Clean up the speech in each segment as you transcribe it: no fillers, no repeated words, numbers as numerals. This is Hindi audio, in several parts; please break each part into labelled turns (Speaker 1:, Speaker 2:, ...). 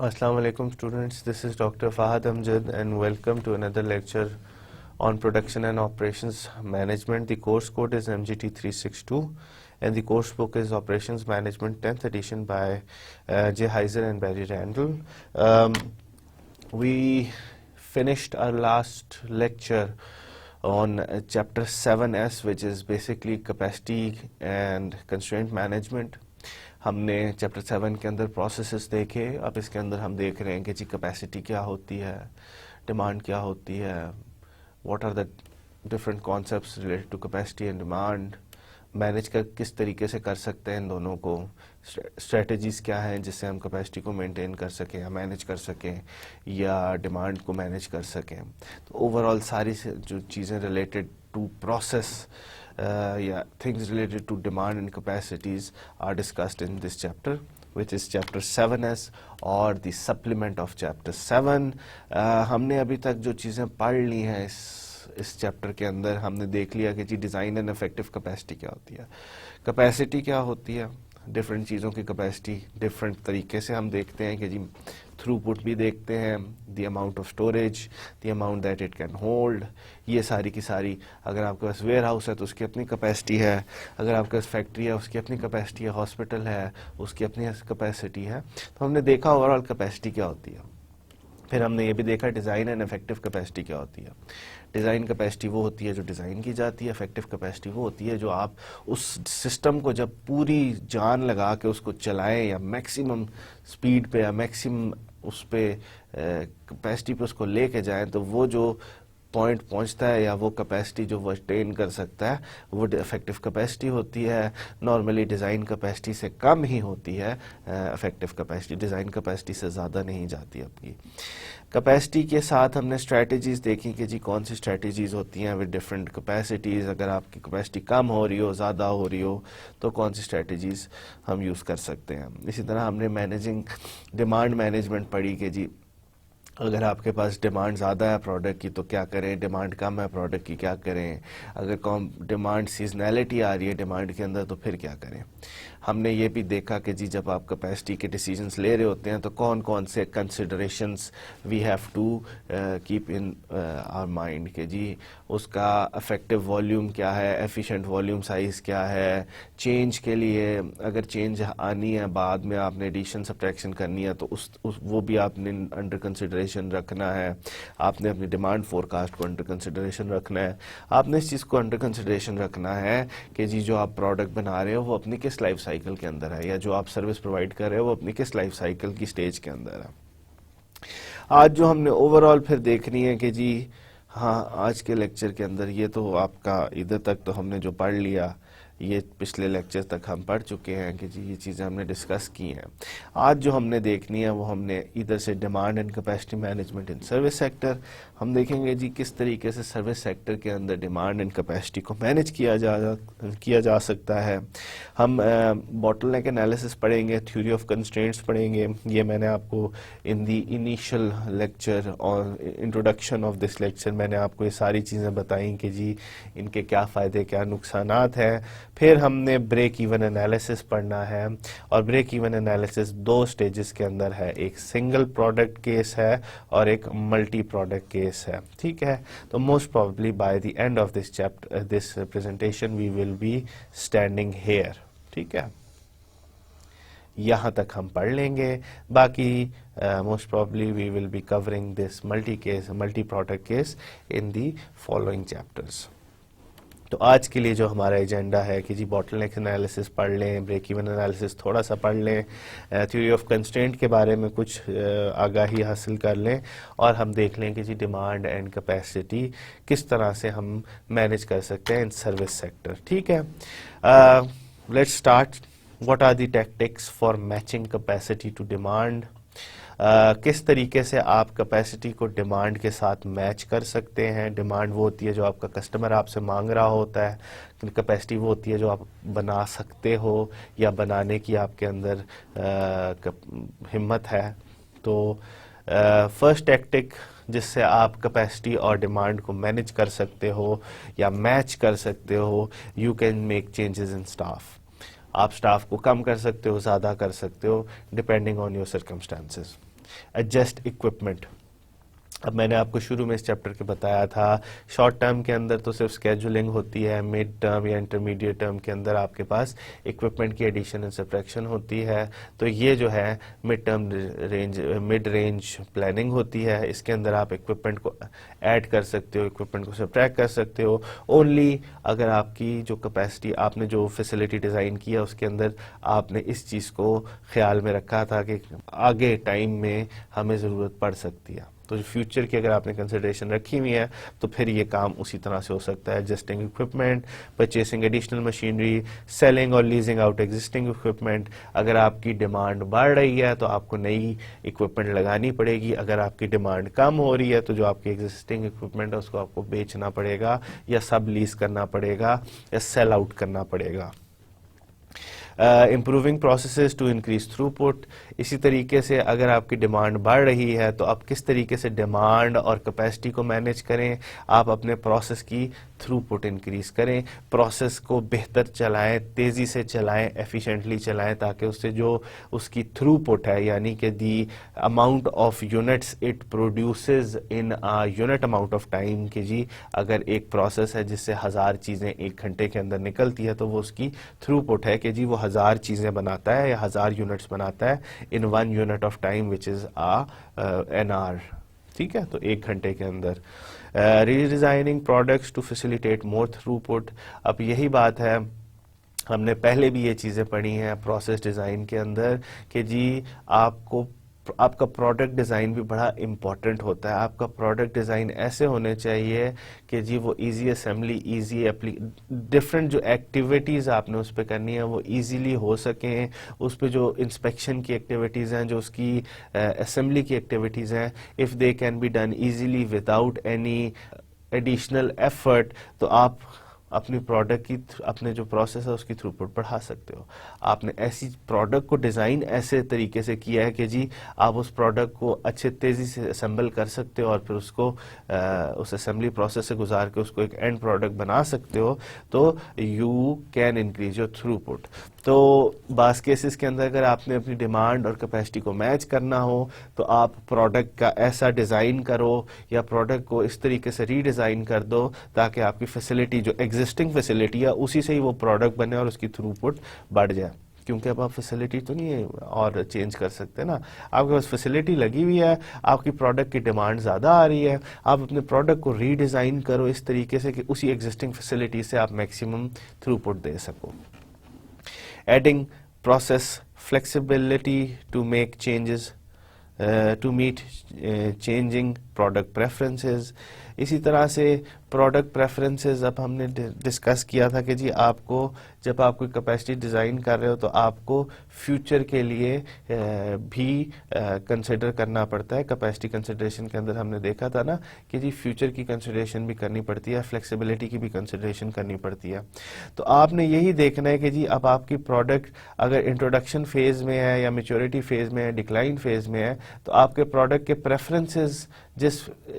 Speaker 1: Assalamu alaikum students, this is Dr. Fahad Amjad and welcome to another lecture on Production and Operations Management. The course code is MGT 362 and the course book is Operations Management 10th edition by J. Heiser and Barry Randall. We finished our last lecture on chapter 7S, which is basically capacity and constraint management. हमने चैप्टर 7 के अंदर प्रोसेसेस देखे. अब इसके अंदर हम देख रहे हैं कि जी कैपेसिटी क्या होती है, डिमांड क्या होती है, what are the different concepts related to capacity and demand, manage कर किस तरीके से कर सकते हैं इन दोनों को, स्ट्रेटजीज़ क्या हैं जिससे हम कैपेसिटी को मेंटेन कर सकें या मैनेज कर सकें या डिमांड को मैनेज कर सकें. तो ओवरऑल सारी जो चीज़ें related to process yeah, things related to demand and capacities are discussed in this chapter, which is chapter 7S or the supplement of chapter 7. हमने अभी तक जो चीज़ें पढ़ ली हैं इस चैप्टर के अंदर, हमने देख लिया कि जी डिज़ाइन एंड इफेक्टिव कैपेसिटी क्या होती है, कैपेसिटी क्या होती है, डिफरेंट चीज़ों की कैपेसिटी डिफरेंट तरीके से हम देखते हैं कि जी थ्रूपुट भी देखते हैं, the amount of storage, the amount that it can hold, ये सारी की सारी. अगर आपके पास वेयर हाउस है तो उसकी अपनी कैपेसिटी है, अगर आपके पास फैक्ट्री है उसकी अपनी कैपेसिटी है, हॉस्पिटल है उसकी अपनी कैपेसिटी है. तो हमने देखा ओवरऑल कैपेसिटी क्या होती है. फिर हमने ये भी देखा डिज़ाइन एंड इफेक्टिव कैपेसिटी क्या होती है. डिज़ाइन कैपेसिटी वो होती है जो डिज़ाइन की जाती है, इफेक्टिव कैपेसिटी वो होती है जो आप उस सिस्टम को जब पूरी जान लगा के उसको चलाएं या मैक्सिमम स्पीड पे या मैक्सिमम उस पे कैपेसिटी पे उसको लेके जाएं, तो वो जो पॉइंट पहुंचता है या वो कैपेसिटी जो वो अटेन कर सकता है वो इफेक्टिव कैपेसिटी होती है. नॉर्मली डिज़ाइन कैपेसिटी से कम ही होती है इफेक्टिव कैपेसिटी, डिज़ाइन कैपेसिटी से ज़्यादा नहीं जाती. आपकी कैपेसिटी के साथ हमने स्ट्रैटेजीज़ देखी कि जी कौन सी स्ट्रैटेजीज़ होती हैं विद डिफरेंट कैपेसिटीज़. अगर आपकी कैपेसिटी कम हो रही हो, ज़्यादा हो रही हो, तो कौन सी स्ट्रैटेजीज़ हम यूज़ कर सकते हैं. इसी तरह हमने मैनेजिंग डिमांड मैनेजमेंट पढ़ी कि जी अगर आपके पास डिमांड ज़्यादा है प्रोडक्ट की तो क्या करें, डिमांड कम है प्रोडक्ट की क्या करें, अगर कम डिमांड सीजनैलिटी आ रही है डिमांड के अंदर तो फिर क्या करें. हमने ये भी देखा कि जी जब आप कैपेसिटी के डिसीजंस ले रहे होते हैं तो कौन कौन से considerations we have to keep in our mind कि जी उसका इफेक्टिव वॉल्यूम क्या है, एफिशिएंट वॉल्यूम साइज़ क्या है, चेंज के लिए अगर चेंज आनी है बाद में आपने एडिशन सब्ट्रैक्शन करनी है तो वो भी आपने अंडर कंसिडरेशन रखना है. आपने अपनी डिमांड फोरकास्ट को अंडर कंसिडरेशन रखना है. आपने इस चीज़ को अंडर कंसिडरेशन रखना है कि जी जो आप प्रोडक्ट बना रहे हो वो अपनी किस लाइफ साइकिल के अंदर है या जो आप सर्विस प्रोवाइड कर रहे हो वो अपनी किस लाइफ साइकिल की स्टेज के अंदर है. आज जो हमने ओवरऑल फिर देखनी है कि जी हाँ आज के लेक्चर के अंदर ये तो आपका इधर तक तो हमने जो पढ़ लिया ये पिछले लेक्चर तक हम पढ़ चुके हैं कि जी ये चीज़ें हमने डिस्कस की हैं. आज जो हमने देखनी है वो हमने इधर से demand and capacity management in service sector, हम देखेंगे जी किस तरीके से सर्विस सेक्टर के अंदर डिमांड एंड कैपेसिटी को मैनेज किया जा सकता है. हम बॉटलनेक एनालिसिस पढ़ेंगे, थ्योरी ऑफ कंस्ट्रेंट्स पढ़ेंगे. ये मैंने आपको इन दी इनिशियल लेक्चर और इंट्रोडक्शन ऑफ दिस लेक्चर मैंने आपको ये सारी चीज़ें बताई कि जी इनके क्या फ़ायदे क्या नुकसानात हैं. फिर हमने ब्रेक इवन एनालिसिस पढ़ना है और ब्रेक इवन एनालिसिस दो स्टेजेस के अंदर है, एक सिंगल प्रोडक्ट केस है और एक मल्टी प्रोडक्ट केस है. ठीक है, तो most probably by the end of this chapter this presentation we will be standing here. ठीक है, यहाँ तक हम पढ़ लेंगे. बाकी most probably we will be covering this multi product case in the following chapters. तो आज के लिए जो हमारा एजेंडा है कि जी बॉटलनेक एनालिसिस पढ़ लें, ब्रेक इवन एनालिसिस थोड़ा सा पढ़ लें, थ्योरी ऑफ कंस्ट्रेंट के बारे में कुछ आगाही हासिल कर लें और हम देख लें कि जी डिमांड एंड कैपेसिटी किस तरह से हम मैनेज कर सकते हैं इन सर्विस सेक्टर. ठीक है, let's start. What are the tactics for matching capacity to demand. किस तरीके से आप कैपेसिटी को डिमांड के साथ मैच कर सकते हैं. डिमांड वो होती है जो आपका कस्टमर आपसे मांग रहा होता है, कैपेसिटी वो होती है जो आप बना सकते हो या बनाने की आपके अंदर हिम्मत है. तो फर्स्ट टैक्टिक जिससे आप कैपेसिटी और डिमांड को मैनेज कर सकते हो या मैच कर सकते हो, you can make changes in staff. आप स्टाफ को कम कर सकते हो, ज़्यादा कर सकते हो, depending on your circumstances. Adjust equipment. अब मैंने आपको शुरू में इस चैप्टर के बताया था, शॉर्ट टर्म के अंदर तो सिर्फ स्केजुलिंग होती है, मिड टर्म या इंटरमीडिएट टर्म के अंदर आपके पास इक्विपमेंट की एडिशन एंड सब्ट्रैक्शन होती है। तो ये जो है मिड रेंज प्लानिंग होती है, इसके अंदर आप इक्विपमेंट को ऐड कर सकते हो, इक्विपमेंट को सब्ट्रैक्ट कर सकते हो ओनली अगर आपकी जो कैपेसिटी, आपने जो फैसिलिटी डिज़ाइन किया उसके अंदर आपने इस चीज़ को ख्याल में रखा था कि आगे टाइम में हमें ज़रूरत पड़ सकती है। तो फ्यूचर की अगर आपने कंसिडरेशन रखी हुई है तो फिर ये काम उसी तरह से हो सकता है। Adjusting equipment, purchasing additional machinery, selling और लीजिंग आउट एग्जिस्टिंग इक्विपमेंट। अगर आपकी डिमांड बढ़ रही है तो आपको नई इक्विपमेंट लगानी पड़ेगी, अगर आपकी डिमांड कम हो रही है तो जो आपकी एग्जिस्टिंग इक्विपमेंट है उसको आपको बेचना पड़ेगा या सब लीज करना पड़ेगा या सेल आउट करना पड़ेगा। Improving processes to increase throughput. इसी तरीके से अगर आपकी डिमांड बढ़ रही है तो आप किस तरीके से डिमांड और कैपेसिटी को मैनेज करें, आप अपने प्रोसेस की थ्रूपुट इंक्रीज करें, प्रोसेस को बेहतर चलाएं, तेज़ी से चलाएं, एफिशिएंटली चलाएं, ताकि उससे जो उसकी थ्रूपुट है यानी कि the amount of units it produces in a unit amount of time, कि जी अगर एक प्रोसेस है जिससे 1000 चीज़ें 1 घंटे के अंदर निकलती है तो वो उसकी थ्रूपुट है कि जी वो 1000 चीज़ें बनाता है या 1000 यूनिट्स बनाता है in 1 unit of time which is an hour. ठीक है, तो 1 घंटे के अंदर। Redesigning products to facilitate more throughput. अब यही बात है, हमने पहले भी ये चीज़ें पढ़ी हैं प्रोसेस डिज़ाइन के अंदर कि जी आपका प्रोडक्ट डिज़ाइन भी बड़ा इम्पॉर्टेंट होता है। आपका प्रोडक्ट डिज़ाइन ऐसे होने चाहिए कि जी वो इजी असेंबली, इजी डिफरेंट जो एक्टिविटीज़ आपने उस पर करनी है वो इजीली हो सकें। उस पर जो इंस्पेक्शन की एक्टिविटीज़ हैं, जो उसकी असेंबली की एक्टिविटीज़ हैं, if they can be done easily without any additional effort, तो आप अपनी प्रोडक्ट की अपने जो प्रोसेस है उसकी थ्रूपुट बढ़ा सकते हो। आपने ऐसी प्रोडक्ट को डिज़ाइन ऐसे तरीके से किया है कि जी आप उस प्रोडक्ट को अच्छे तेज़ी से असेंबल कर सकते हो और फिर उसको उस असेंबली प्रोसेस से गुजार के उसको एक एंड प्रोडक्ट बना सकते हो, तो you can increase your throughput. तो बास केसेस के अंदर अगर आपने अपनी डिमांड और कैपेसिटी को मैच करना हो तो आप प्रोडक्ट का ऐसा डिज़ाइन करो या प्रोडक्ट को इस तरीके से रीडिज़ाइन कर दो ताकि आपकी फैसिलिटी जो एग्जिस्टिंग फैसिलिटी है उसी से ही वो प्रोडक्ट बने और उसकी थ्रूपुट बढ़ जाए। क्योंकि अब आप फैसिलिटी तो नहीं और चेंज कर सकते ना, आपके पास फैसिलिटी लगी हुई है, आपकी प्रोडक्ट की डिमांड ज़्यादा आ रही है, आप अपने प्रोडक्ट को रीडिज़ाइन करो इस तरीके से कि उसी एग्जिस्टिंग फैसिलिटी से आप मैक्सिमम थ्रूपुट दे सको। Adding process flexibility to make changes to meet changing product preferences। इसी तरह से प्रोडक्ट प्रेफरेंसेस अब हमने डिस्कस किया था कि जी आपको जब आप कोई कैपेसिटी डिज़ाइन कर रहे हो तो आपको फ्यूचर के लिए भी कंसिडर करना पड़ता है। कैपेसिटी कंसिडरेशन के अंदर हमने देखा था ना कि जी फ्यूचर की कंसिडरेशन भी करनी पड़ती है, फ्लेक्सिबिलिटी की भी कंसिडरेशन करनी पड़ती है। तो आपने यही देखना है कि जी अब आपकी प्रोडक्ट अगर इंट्रोडक्शन फेज़ में है या मेच्योरिटी फेज़ में है, डिक्लाइन फेज़ में है, तो आपके प्रोडक्ट के प्रेफरेंसेस जिस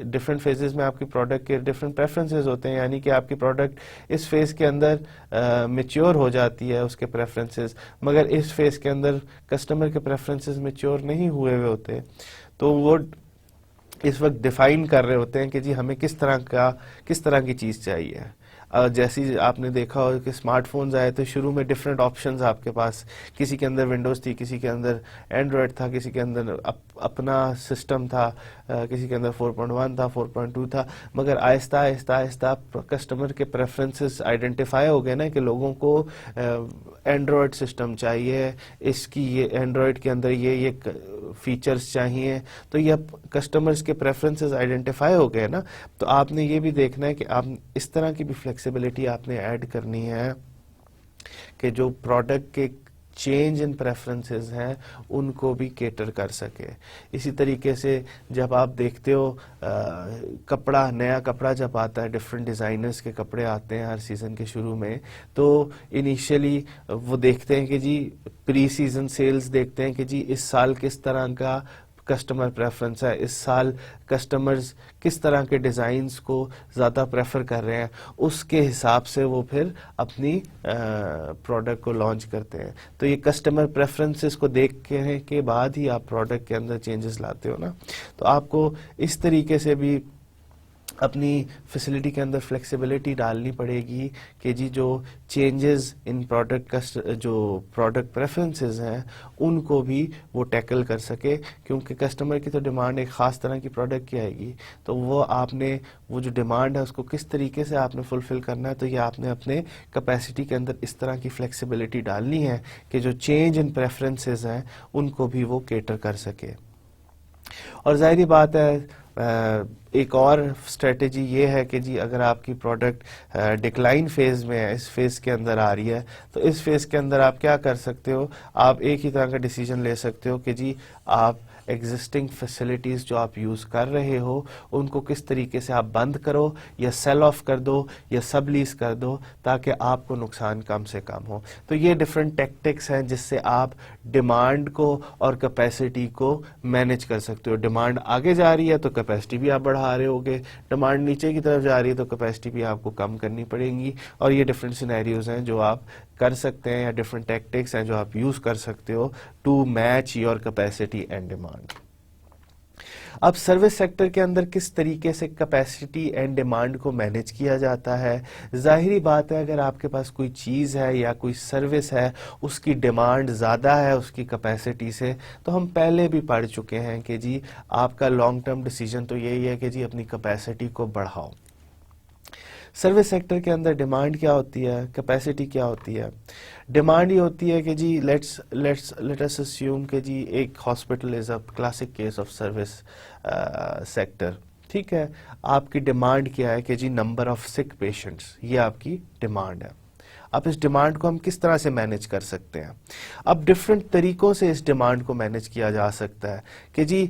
Speaker 1: डिफरेंट फेजेस में आपकी प्रोडक्ट के डिफरेंट प्रेफरेंसेस होते हैं, यानी कि आपकी प्रोडक्ट इस फेज़ के अंदर मैच्योर हो जाती है उसके प्रेफरेंसेस, मगर इस फेज़ के अंदर कस्टमर के प्रेफरेंसेस मैच्योर नहीं हुए हुए होते, तो वो इस वक्त डिफाइन कर रहे होते हैं कि जी हमें किस तरह की चीज़ चाहिए। जैसे आपने देखा हो कि स्मार्टफोन्स आए तो शुरू में डिफरेंट ऑप्शंस आपके पास, किसी के अंदर विंडोज़ थी, किसी के अंदर एंड्रॉयड था, किसी के अंदर अपना सिस्टम था, किसी के अंदर 4.1 था, 4.2 था, मगर आहिस्ता आहिस्ता आहिस्ता कस्टमर के प्रेफरेंसेस आइडेंटिफाई हो गए ना कि लोगों को एंड्रॉयड सिस्टम चाहिए, इसकी ये एंड्रॉयड के अंदर ये फीचर्स चाहिए, तो ये कस्टमर्स के प्रेफरेंसेस आइडेंटिफाई हो गए ना। तो आपने ये भी देखना है कि आप इस तरह की भी फ्लेक्सिबिलिटी आपने ऐड करनी है कि जो प्रोडक्ट के चेंज इन प्रेफरेंसेस हैं उनको भी केटर कर सके। इसी तरीके से जब आप देखते हो नया कपड़ा जब आता है, डिफरेंट डिज़ाइनर्स के कपड़े आते हैं हर सीज़न के शुरू में, तो इनिशियली वो देखते हैं कि जी प्री सीज़न सेल्स देखते हैं कि जी इस साल किस तरह का कस्टमर प्रेफरेंस है, इस साल कस्टमर्स किस तरह के डिज़ाइंस को ज़्यादा प्रेफर कर रहे हैं, उसके हिसाब से वो फिर अपनी प्रोडक्ट को लॉन्च करते हैं। तो ये कस्टमर प्रेफरेंसेस को देख के बाद ही आप प्रोडक्ट के अंदर चेंजेस लाते हो ना। तो आपको इस तरीके से भी अपनी फैसिलिटी के अंदर फ्लेक्सिबिलिटी डालनी पड़ेगी कि जी जो चेंजेस इन जो प्रोडक्ट प्रेफरेंसेस हैं उनको भी वो टैकल कर सके, क्योंकि कस्टमर की तो डिमांड एक ख़ास तरह की प्रोडक्ट की आएगी। तो वो जो डिमांड है उसको किस तरीके से आपने फुलफ़िल करना है, तो ये आपने अपने कैपेसिटी के अंदर इस तरह की फ्लेक्सिबिलिटी डालनी है कि जो चेंज इन प्रेफरेंसेस हैं उनको भी वो केटर कर सके। और ज़ाहिरी बात है एक और स्ट्रेटेजी ये है कि जी अगर आपकी प्रोडक्ट डिक्लाइन फेज़ में है, इस फेज़ के अंदर आ रही है, तो इस फेज़ के अंदर आप क्या कर सकते हो, आप एक ही तरह का डिसीजन ले सकते हो कि जी आप एग्जिस्टिंग फैसिलिटीज़ जो आप यूज़ कर रहे हो उनको किस तरीके से आप बंद करो या सेल ऑफ कर दो या सब लीज कर दो, ताकि आपको नुकसान कम से कम हो। तो ये डिफरेंट टैक्टिक्स हैं जिससे आप डिमांड को और कैपेसिटी को मैनेज कर सकते हो। डिमांड आगे जा रही है तो कैपेसिटी भी आप बढ़ा रहे होगे, डिमांड नीचे की तरफ जा रही है तो कैपेसिटी भी आपको कम करनी पड़ेगी। और ये डिफरेंट सिनेरियोज हैं जो आप कर सकते हैं, या डिफरेंट टैक्टिक्स हैं जो आप यूज कर सकते हो to match your capacity and demand. अब सर्विस सेक्टर के अंदर किस तरीके से कैपेसिटी एंड डिमांड को मैनेज किया जाता है। जाहिरी बात है अगर आपके पास कोई चीज़ है या कोई सर्विस है, उसकी डिमांड ज़्यादा है उसकी कैपेसिटी से, तो हम पहले भी पढ़ चुके हैं कि जी आपका लॉन्ग टर्म डिसीजन तो यही है कि जी अपनी कैपेसिटी को बढ़ाओ। सर्विस सेक्टर के अंदर डिमांड क्या होती है, कैपेसिटी क्या होती है। डिमांड ये होती है कि जी लेट अस अस्यूम कि जी एक hospital is a classic case of service sector, ठीक है। आपकी डिमांड क्या है कि जी नंबर ऑफ सिक पेशेंट्स, ये आपकी डिमांड है। अब इस डिमांड को हम किस तरह से मैनेज कर सकते हैं। अब डिफरेंट तरीकों से इस डिमांड को मैनेज किया जा सकता है कि जी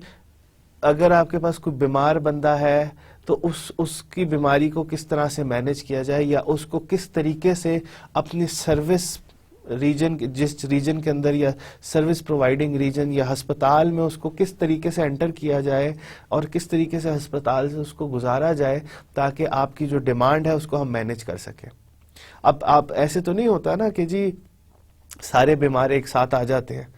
Speaker 1: अगर आपके पास कोई बीमार बंदा है तो उसकी बीमारी को किस तरह से मैनेज किया जाए, या उसको किस तरीके से अपनी सर्विस रीजन, जिस रीजन के अंदर या सर्विस प्रोवाइडिंग रीजन या अस्पताल में उसको किस तरीके से एंटर किया जाए और किस तरीके से अस्पताल से उसको गुजारा जाए, ताकि आपकी जो डिमांड है उसको हम मैनेज कर सकें। अब आप ऐसे तो नहीं होता ना कि जी सारे बीमार एक साथ आ जाते हैं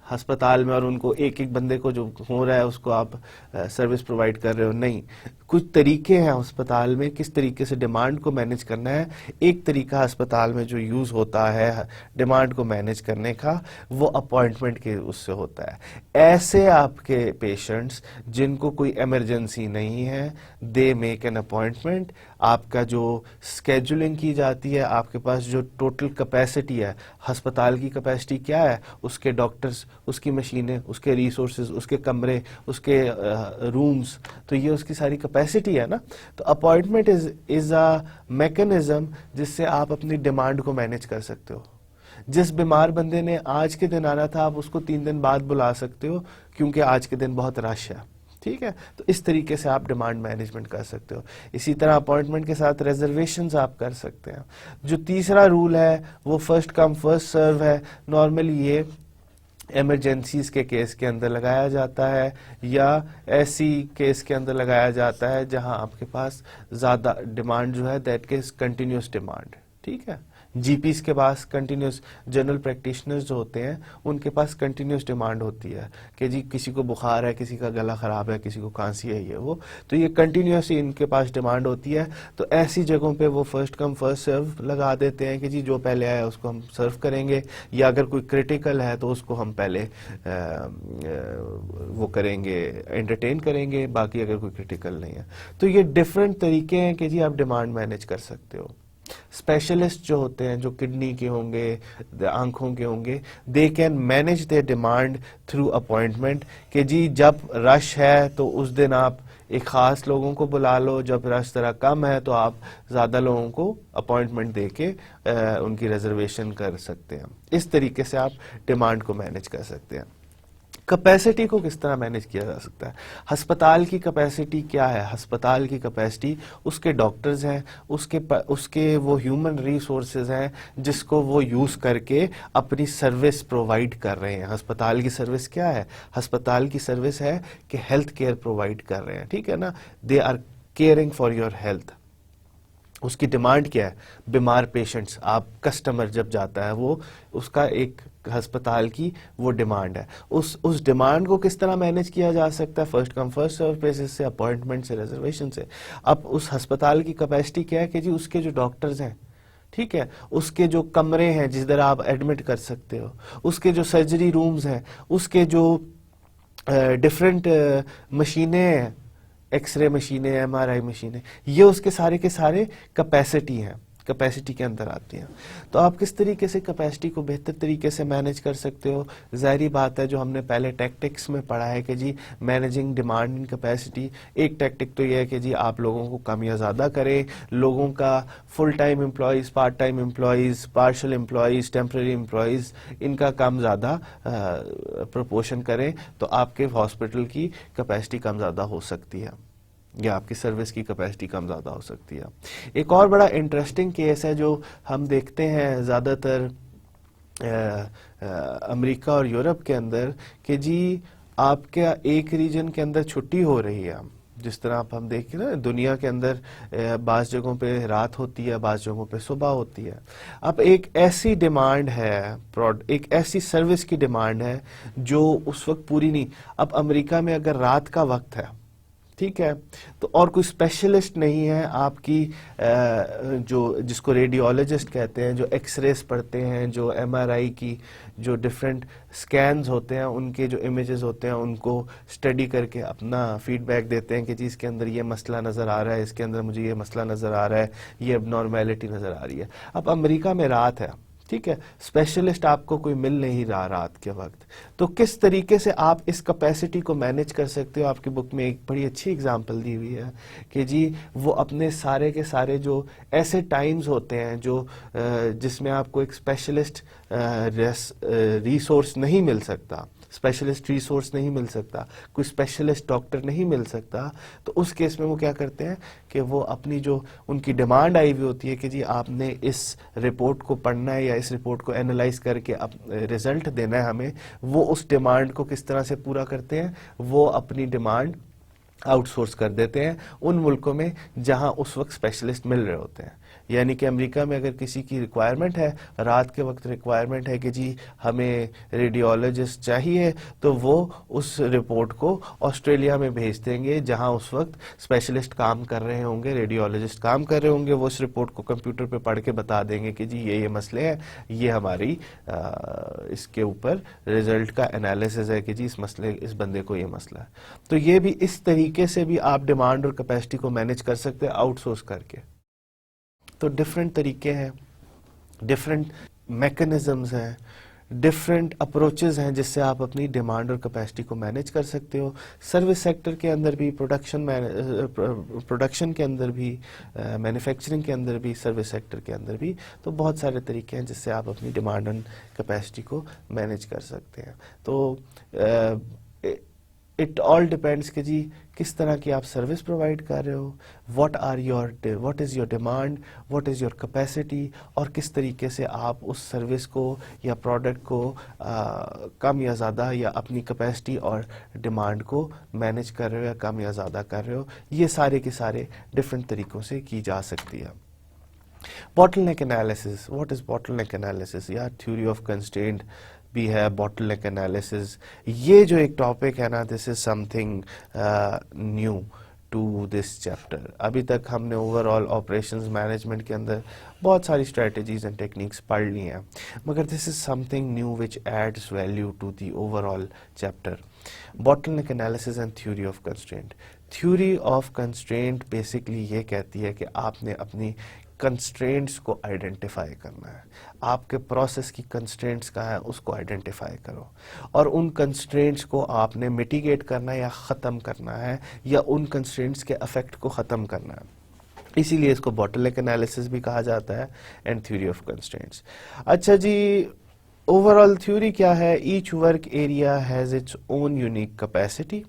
Speaker 1: अस्पताल में और उनको एक एक बंदे को जो हो रहा है उसको आप सर्विस प्रोवाइड कर रहे हो। नहीं, कुछ तरीके हैं अस्पताल में किस तरीके से डिमांड को मैनेज करना है। एक तरीका अस्पताल में जो यूज़ होता है डिमांड को मैनेज करने का, वो अपॉइंटमेंट के उससे होता है। ऐसे आपके पेशेंट्स जिनको कोई इमरजेंसी नहीं है, दे मेक एन अपॉइंटमेंट। आपका जो स्केजुलिंग की जाती है, आपके पास जो टोटल कैपेसिटी है, अस्पताल की कैपेसिटी क्या है, उसके डॉक्टर्स, उसकी मशीनें, उसके रिसोर्सेज, उसके कमरे, उसके रूम्स, तो ये उसकी सारी कैपेसिटी है ना। तो अपॉइंटमेंट इज अ मैकेनिज्म जिससे आप अपनी डिमांड को मैनेज कर सकते हो। जिस बीमार बंदे ने आज के दिन आना था, आप उसको 3 दिन बाद बुला सकते हो क्योंकि आज के दिन बहुत रश है, ठीक है। तो इस तरीके से आप डिमांड मैनेजमेंट कर सकते हो। इसी तरह अपॉइंटमेंट के साथ रिजर्वेशंस आप कर सकते हैं। जो तीसरा रूल है वो फर्स्ट कम फर्स्ट सर्व है। नॉर्मली ये इमरजेंसीज के केस के अंदर लगाया जाता है या ऐसी केस के अंदर लगाया जाता है जहां आपके पास ज़्यादा डिमांड जो है, दैट केस कंटिन्यूस डिमांड, ठीक है। जीपीस के पास कंटिन्यूस, जनरल प्रैक्टिशनर्स जो होते हैं उनके पास कंटिन्यूस डिमांड होती है कि जी किसी को बुखार है, किसी का गला ख़राब है, किसी को खांसी है, ये वो, तो ये कंटिन्यूस ही इनके पास डिमांड होती है। तो ऐसी जगहों पे वो फर्स्ट कम फर्स्ट सर्व लगा देते हैं कि जी जो पहले आया उसको हम सर्व करेंगे, या अगर कोई क्रिटिकल है तो उसको हम पहले वो करेंगे, एंटरटेन करेंगे, बाकी अगर कोई क्रिटिकल नहीं है। तो ये डिफरेंट तरीके हैं कि जी आप डिमांड मैनेज कर सकते हो। स्पेशलिस्ट जो होते हैं, जो किडनी के होंगे, आंखों के होंगे, they can manage their demand through appointment कि जी जब रश है तो उस दिन आप एक खास लोगों को बुला लो, जब रश जरा कम है तो आप ज़्यादा लोगों को अपॉइंटमेंट दे के उनकी रिजर्वेशन कर सकते हैं। इस तरीके से आप डिमांड को मैनेज कर सकते हैं। कैपेसिटी को किस तरह मैनेज किया जा सकता है? अस्पताल की कैपेसिटी क्या है? अस्पताल की कैपेसिटी उसके डॉक्टर्स हैं, उसके वो ह्यूमन रिसोर्सेज हैं जिसको वो यूज करके अपनी सर्विस प्रोवाइड कर रहे हैं। अस्पताल की सर्विस क्या है? अस्पताल की सर्विस है कि हेल्थ केयर प्रोवाइड कर रहे हैं, ठीक है ना, they are caring for your health. उसकी डिमांड क्या है? बीमार पेशेंट्स, आप कस्टमर जब जाता है वो उसका एक अस्पताल की वो डिमांड है। उस डिमांड को किस तरह मैनेज किया जा सकता है? First come first serve basis से, अपॉइंटमेंट से, रिजर्वेशन से। अब उस अस्पताल की कैपेसिटी क्या है कि जी उसके जो डॉक्टर्स हैं, ठीक है, उसके जो कमरे हैं जिधर आप एडमिट कर सकते हो, उसके जो सर्जरी रूम्स हैं, उसके जो डिफरेंट मशीनें हैं, एक्सरे मशीनें, एमआरआई मशीनें, ये उसके सारे के सारे कैपेसिटी हैं, कैपेसिटी के अंदर आती हैं। तो आप किस तरीके से कैपेसिटी को बेहतर तरीके से मैनेज कर सकते हो? जाहिर बात है जो हमने पहले टैक्टिक्स में पढ़ा है कि जी मैनेजिंग डिमांड इन कैपेसिटी, एक टैक्टिक तो ये है कि जी आप लोगों को कम या ज़्यादा करें, लोगों का full time employees, part time employees, partial employees, temporary employees, इनका कम ज़्यादा प्रोपोर्शन करें, तो आपके हॉस्पिटल की कैपेसिटी कम ज़्यादा हो सकती है या आपकी सर्विस की कैपेसिटी कम ज़्यादा हो सकती है। एक और बड़ा इंटरेस्टिंग केस है जो हम देखते हैं ज़्यादातर अमेरिका और यूरोप के अंदर कि जी आपके एक रीजन के अंदर छुट्टी हो रही है, जिस तरह आप हम देखें ना दुनिया के अंदर बाज़ जगहों पे रात होती है, बाज़ जगहों पे सुबह होती है। अब एक ऐसी डिमांड है, एक ऐसी सर्विस की डिमांड है जो उस वक्त पूरी नहीं। अब अमेरिका में अगर रात का वक्त है, ठीक है, तो और कोई स्पेशलिस्ट नहीं है आपकी जो जिसको रेडियोलॉजिस्ट कहते हैं, जो एक्सरेस पढ़ते हैं, जो एमआरआई की जो डिफरेंट स्कैन्स होते हैं, उनके जो इमेजेस होते हैं उनको स्टडी करके अपना फीडबैक देते हैं कि जी इसके अंदर ये मसला नज़र आ रहा है, इसके अंदर मुझे ये मसला नज़र आ रहा है, ये अबनॉर्मेलिटी नज़र आ रही है। अब अमेरिका में रात है, ठीक है, स्पेशलिस्ट आपको कोई मिल नहीं रहा रात के वक्त, तो किस तरीके से आप इस कैपेसिटी को मैनेज कर सकते हो? आपकी बुक में एक बड़ी अच्छी एग्जांपल दी हुई है कि जी वो अपने सारे के सारे जो ऐसे टाइम्स होते हैं जो जिसमें आपको एक स्पेशलिस्ट रिसोर्स नहीं मिल सकता, स्पेशलिस्ट रिसोर्स नहीं मिल सकता, कोई स्पेशलिस्ट डॉक्टर नहीं मिल सकता, तो उस केस में वो क्या करते हैं कि वो अपनी जो उनकी डिमांड आई हुई होती है कि जी आपने इस रिपोर्ट को पढ़ना है या इस रिपोर्ट को एनालाइज करके रिजल्ट देना है हमें, वो उस डिमांड को किस तरह से पूरा करते हैं? वो अपनी डिमांड आउटसोर्स कर देते हैं उन मुल्कों में जहां उस वक्त स्पेशलिस्ट मिल रहे होते हैं। यानी कि अमेरिका में अगर किसी की रिक्वायरमेंट है, रात के वक्त रिक्वायरमेंट है कि जी हमें रेडियोलॉजिस्ट चाहिए, तो वो उस रिपोर्ट को ऑस्ट्रेलिया में भेज देंगे जहां उस वक्त स्पेशलिस्ट काम कर रहे होंगे, रेडियोलॉजिस्ट काम कर रहे होंगे। वो उस रिपोर्ट को कंप्यूटर पे पढ़ के बता देंगे कि जी ये मसले हैं, ये हमारी इसके ऊपर रिजल्ट का एनालिसिस है कि जी इस मसले, इस बंदे को ये मसला है। तो ये भी इस तरीके से भी आप डिमांड और कैपेसिटी को मैनेज कर सकते हैं आउटसोर्स करके। तो डिफरेंट तरीके हैं, डिफरेंट मैकेनिज्म्स हैं, डिफरेंट अप्रोचेस हैं जिससे आप अपनी डिमांड और कैपेसिटी को मैनेज कर सकते हो। सर्विस सेक्टर के अंदर भी, प्रोडक्शन के अंदर भी, मैन्युफैक्चरिंग के अंदर भी, सर्विस सेक्टर के अंदर भी, तो बहुत सारे तरीके हैं जिससे आप अपनी डिमांड और कैपेसिटी को मैनेज कर सकते हैं। तो इट ऑल डिपेंड्स कि जी किस तरह की आप सर्विस प्रोवाइड कर रहे हो, what is your demand, what is your capacity, और किस तरीके से आप उस सर्विस को या प्रोडक्ट को कम या ज़्यादा या अपनी कैपेसिटी और डिमांड को मैनेज कर रहे हो या कम या ज़्यादा कर रहे हो। ये सारे के सारे डिफरेंट तरीक़ों से की जा सकती है। Bottleneck analysis, what is bottleneck analysis? या थ्योरी ऑफ कंस्ट्रेंट भी है, बॉटलनेक एनालिसिस। ये जो एक टॉपिक है ना, this is something new to this chapter. अभी तक हमने ओवरऑल ऑपरेशंस मैनेजमेंट के अंदर बहुत सारी स्ट्रेटजीज एंड टेक्निक्स पढ़ ली हैं, मगर this is something new which adds value to the overall chapter. Bottleneck analysis and theory of constraint. Theory of constraint basically ये कहती है कि आपने अपनी कंस्ट्रेंट्स को आइडेंटिफाई करना है। आपके प्रोसेस की कंस्ट्रेंट्स कहाँ है उसको आइडेंटिफाई करो, और उन कंस्ट्रेंट्स को आपने मिटिगेट करना है या ख़त्म करना है, या उन कंस्ट्रेंट्स के इफेक्ट को ख़त्म करना है। इसीलिए इसको बॉटलनेक एनालिसिस भी कहा जाता है एंड थ्योरी ऑफ कंस्ट्रेंट्स। अच्छा जी, ओवरऑल थ्योरी क्या है? Each work area has its own unique capacity.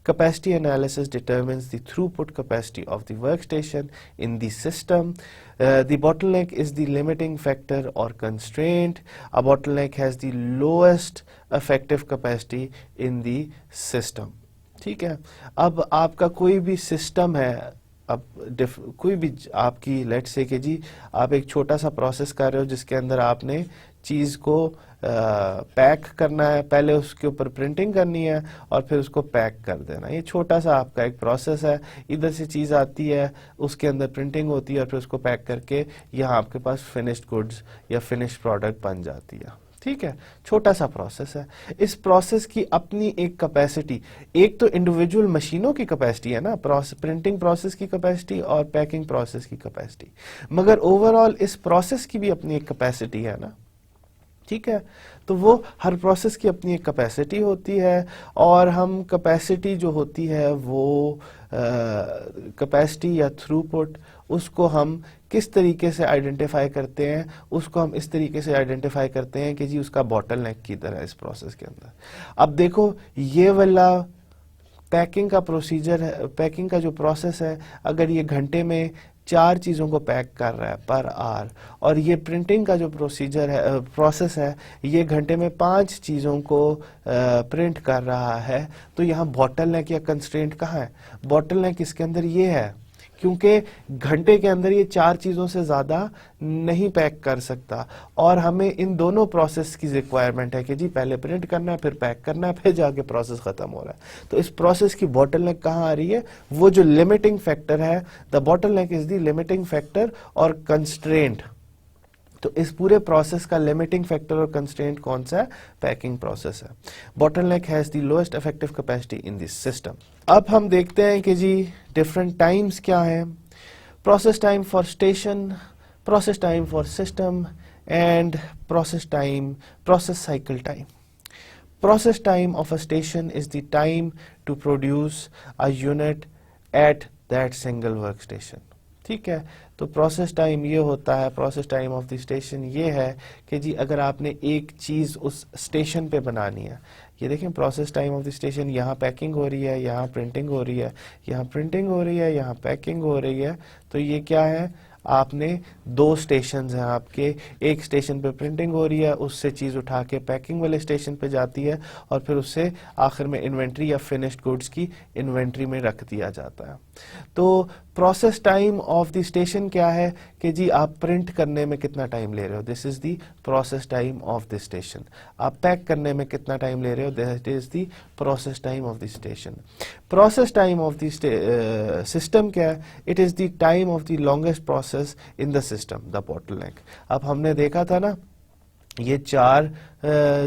Speaker 1: Capacity analysis determines the throughput capacity of the workstation in the system. The bottleneck is the limiting factor or constraint. A bottleneck has the lowest effective capacity in the system. ठीक है. अब आपका कोई भी सिस्टम है, अब कोई भी आपकी लेट्स से कि जी आप एक छोटा सा प्रोसेस कर रहे हो जिसके अंदर आपने चीज़ को पैक करना है, पहले उसके ऊपर प्रिंटिंग करनी है और फिर उसको पैक कर देना. ये छोटा सा आपका एक प्रोसेस है. इधर से चीज़ आती है, उसके अंदर प्रिंटिंग होती है और फिर उसको पैक करके यहाँ आपके पास फिनिश्ड गुड्स या फिनिश्ड प्रोडक्ट बन जाती है. ठीक है, छोटा सा प्रोसेस है. इस प्रोसेस की अपनी एक कैपेसिटी, एक तो इंडिविजुअल मशीनों की कैपेसिटी है ना, प्रिंटिंग प्रोसेस की कैपेसिटी और पैकिंग प्रोसेस की कैपेसिटी, मगर ओवरऑल इस प्रोसेस की भी अपनी एक कैपेसिटी है ना. ठीक है, तो वो हर प्रोसेस की अपनी एक कैपेसिटी होती है और हम कैपेसिटी जो होती है वो कैपेसिटी या थ्रूपुट, उसको हम किस तरीके से आइडेंटिफाई करते हैं? उसको हम इस तरीके से आइडेंटिफाई करते हैं कि जी उसका बॉटलनेक की तरह इस प्रोसेस के अंदर. अब देखो ये वाला पैकिंग का प्रोसीजर है, पैकिंग का जो प्रोसेस है, अगर ये घंटे में 4 चीज़ों को पैक कर रहा है पर आवर, और ये प्रिंटिंग का जो प्रोसीजर है, प्रोसेस है, ये घंटे में 5 चीज़ों को प्रिंट कर रहा है, तो यहाँ बॉटलनेक या कंस्ट्रेंट कहाँ है? बॉटलनेक इसके अंदर ये है क्योंकि घंटे के अंदर ये 4 चीज़ों से ज़्यादा नहीं पैक कर सकता और हमें इन दोनों प्रोसेस की रिक्वायरमेंट है कि जी पहले प्रिंट करना है, फिर पैक करना है, फिर जाके प्रोसेस ख़त्म हो रहा है. तो इस प्रोसेस की बॉटलनेक कहाँ आ रही है? वो जो लिमिटिंग फैक्टर है, the bottleneck is the limiting factor और कंस्ट्रेंट. तो इस पूरे प्रोसेस का लिमिटिंग फैक्टर और कंस्ट्रेंट कौन सा है? पैकिंग प्रोसेस है. Bottleneck has the lowest effective capacity in this system. अब हम देखते हैं कि जी डिफरेंट टाइम्स क्या हैं. Process time for station, process time for system and process cycle time. Process time of a station is the time to produce a unit at that single workstation. ठीक है, तो प्रोसेस टाइम ये होता है, process time of the station ये है कि जी अगर आपने एक चीज़ उस स्टेशन पे बनानी है, ये देखें process time of the station, यहाँ पैकिंग हो रही है, यहाँ प्रिंटिंग हो रही है, यहाँ प्रिंटिंग हो रही है, यहाँ पैकिंग हो रही है, तो ये क्या है? आपने 2 स्टेशन हैं आपके, एक स्टेशन पे प्रिंटिंग हो रही है, उससे चीज़ उठा के पैकिंग वाले स्टेशन पे जाती है और फिर उससे आखिर में इन्वेंट्री या फिनिश्ड गुड्स की इन्वेंट्री में रख दिया जाता है. तो process time of the station क्या है कि जी आप प्रिंट करने में कितना टाइम ले रहे हो, this is the process time of the station. आप पैक करने में कितना टाइम ले रहे हो, that is the process time of the station. Process time of the system क्या है? It is the time of the longest process in the system, the bottleneck. अब हमने देखा था ना, ये 4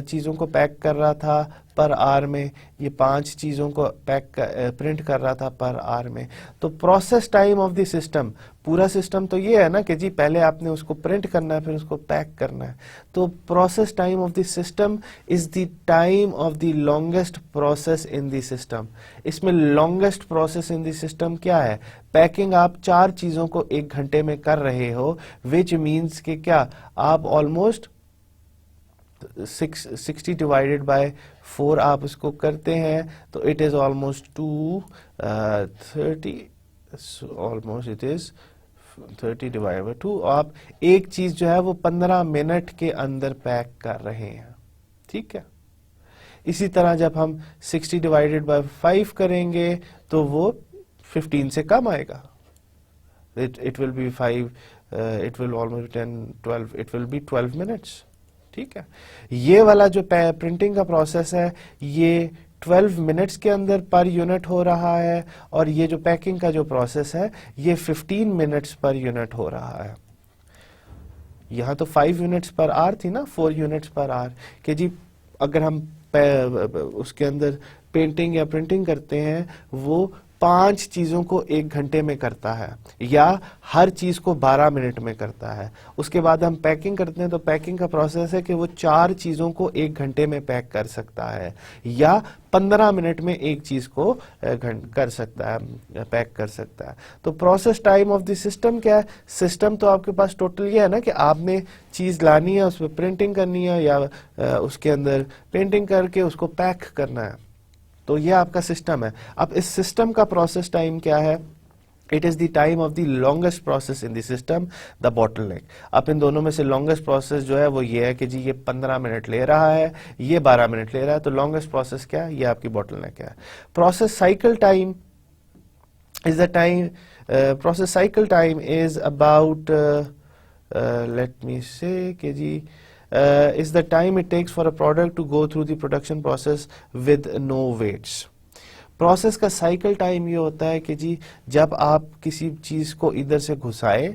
Speaker 1: चीज़ों को पैक कर रहा था पर आवर में, ये 5 चीज़ों को प्रिंट कर रहा था पर आवर में. तो process time of the system, पूरा सिस्टम तो ये है ना कि जी पहले आपने उसको प्रिंट करना है, फिर उसको पैक करना है. तो process time of the system is the time of the longest process in the system. इसमें longest process in the system क्या है? पैकिंग आप 4 चीज़ों को 1 घंटे में कर रहे हो, विच मीन्स कि क्या आप ऑलमोस्ट 60 डिवाइडेड बाय 4 आप इसको करते हैं तो it is almost 230, almost it is 30 divided by 2. आप एक चीज जो है वो 15 मिनट के अंदर पैक कर रहे हैं. ठीक है, इसी तरह जब हम 60 डिवाइडेड बाय 5 करेंगे तो वो 15 से कम आएगा. It will be 5, it will almost 10, 12, it will be 12 minutes. ठीक है, ये वाला जो प्रिंटिंग का प्रोसेस है ये 12 मिनट्स के अंदर पर यूनिट हो रहा है और ये जो पैकिंग का जो प्रोसेस है ये 15 मिनट्स पर यूनिट हो रहा है. यहाँ तो 5 यूनिट्स पर आवर थी ना, 4 यूनिट्स पर आवर कि जी अगर हम उसके अंदर पेंटिंग या प्रिंटिंग करते हैं वो 5 चीजों को 1 घंटे में करता है या हर चीज को 12 मिनट में करता है। उसके बाद हम पैकिंग करते हैं तो पैकिंग का प्रोसेस है कि वो 4 चीजों को 1 घंटे में पैक कर सकता है या 15 मिनट में एक चीज को कर सकता है, पैक कर सकता है। तो process time of the system क्या है? सिस्टम तो आपके पास टोटल ये है ना कि आपने चीज लानी है, उसमें प्रिंटिंग करनी है या उसके अंदर पेंटिंग करके उसको पैक करना है, तो ये आपका सिस्टम है। अब इस सिस्टम का प्रोसेस टाइम क्या है? It is the time of the longest process in the system, the bottleneck. अब इन दोनों में से लॉन्गेस्ट प्रोसेस जो है वो ये है कि जी ये 15 मिनट ले रहा है, ये 12 मिनट ले रहा है, तो लॉन्गेस्ट प्रोसेस क्या है? ये आपकी बॉटलनेक है। Process cycle time is the time, process cycle time is about, let me से कि जी is the time it takes for a product to go through the production process with no waits। Process का साइकिल टाइम ये होता है कि जी जब आप किसी चीज को इधर से घुसाए,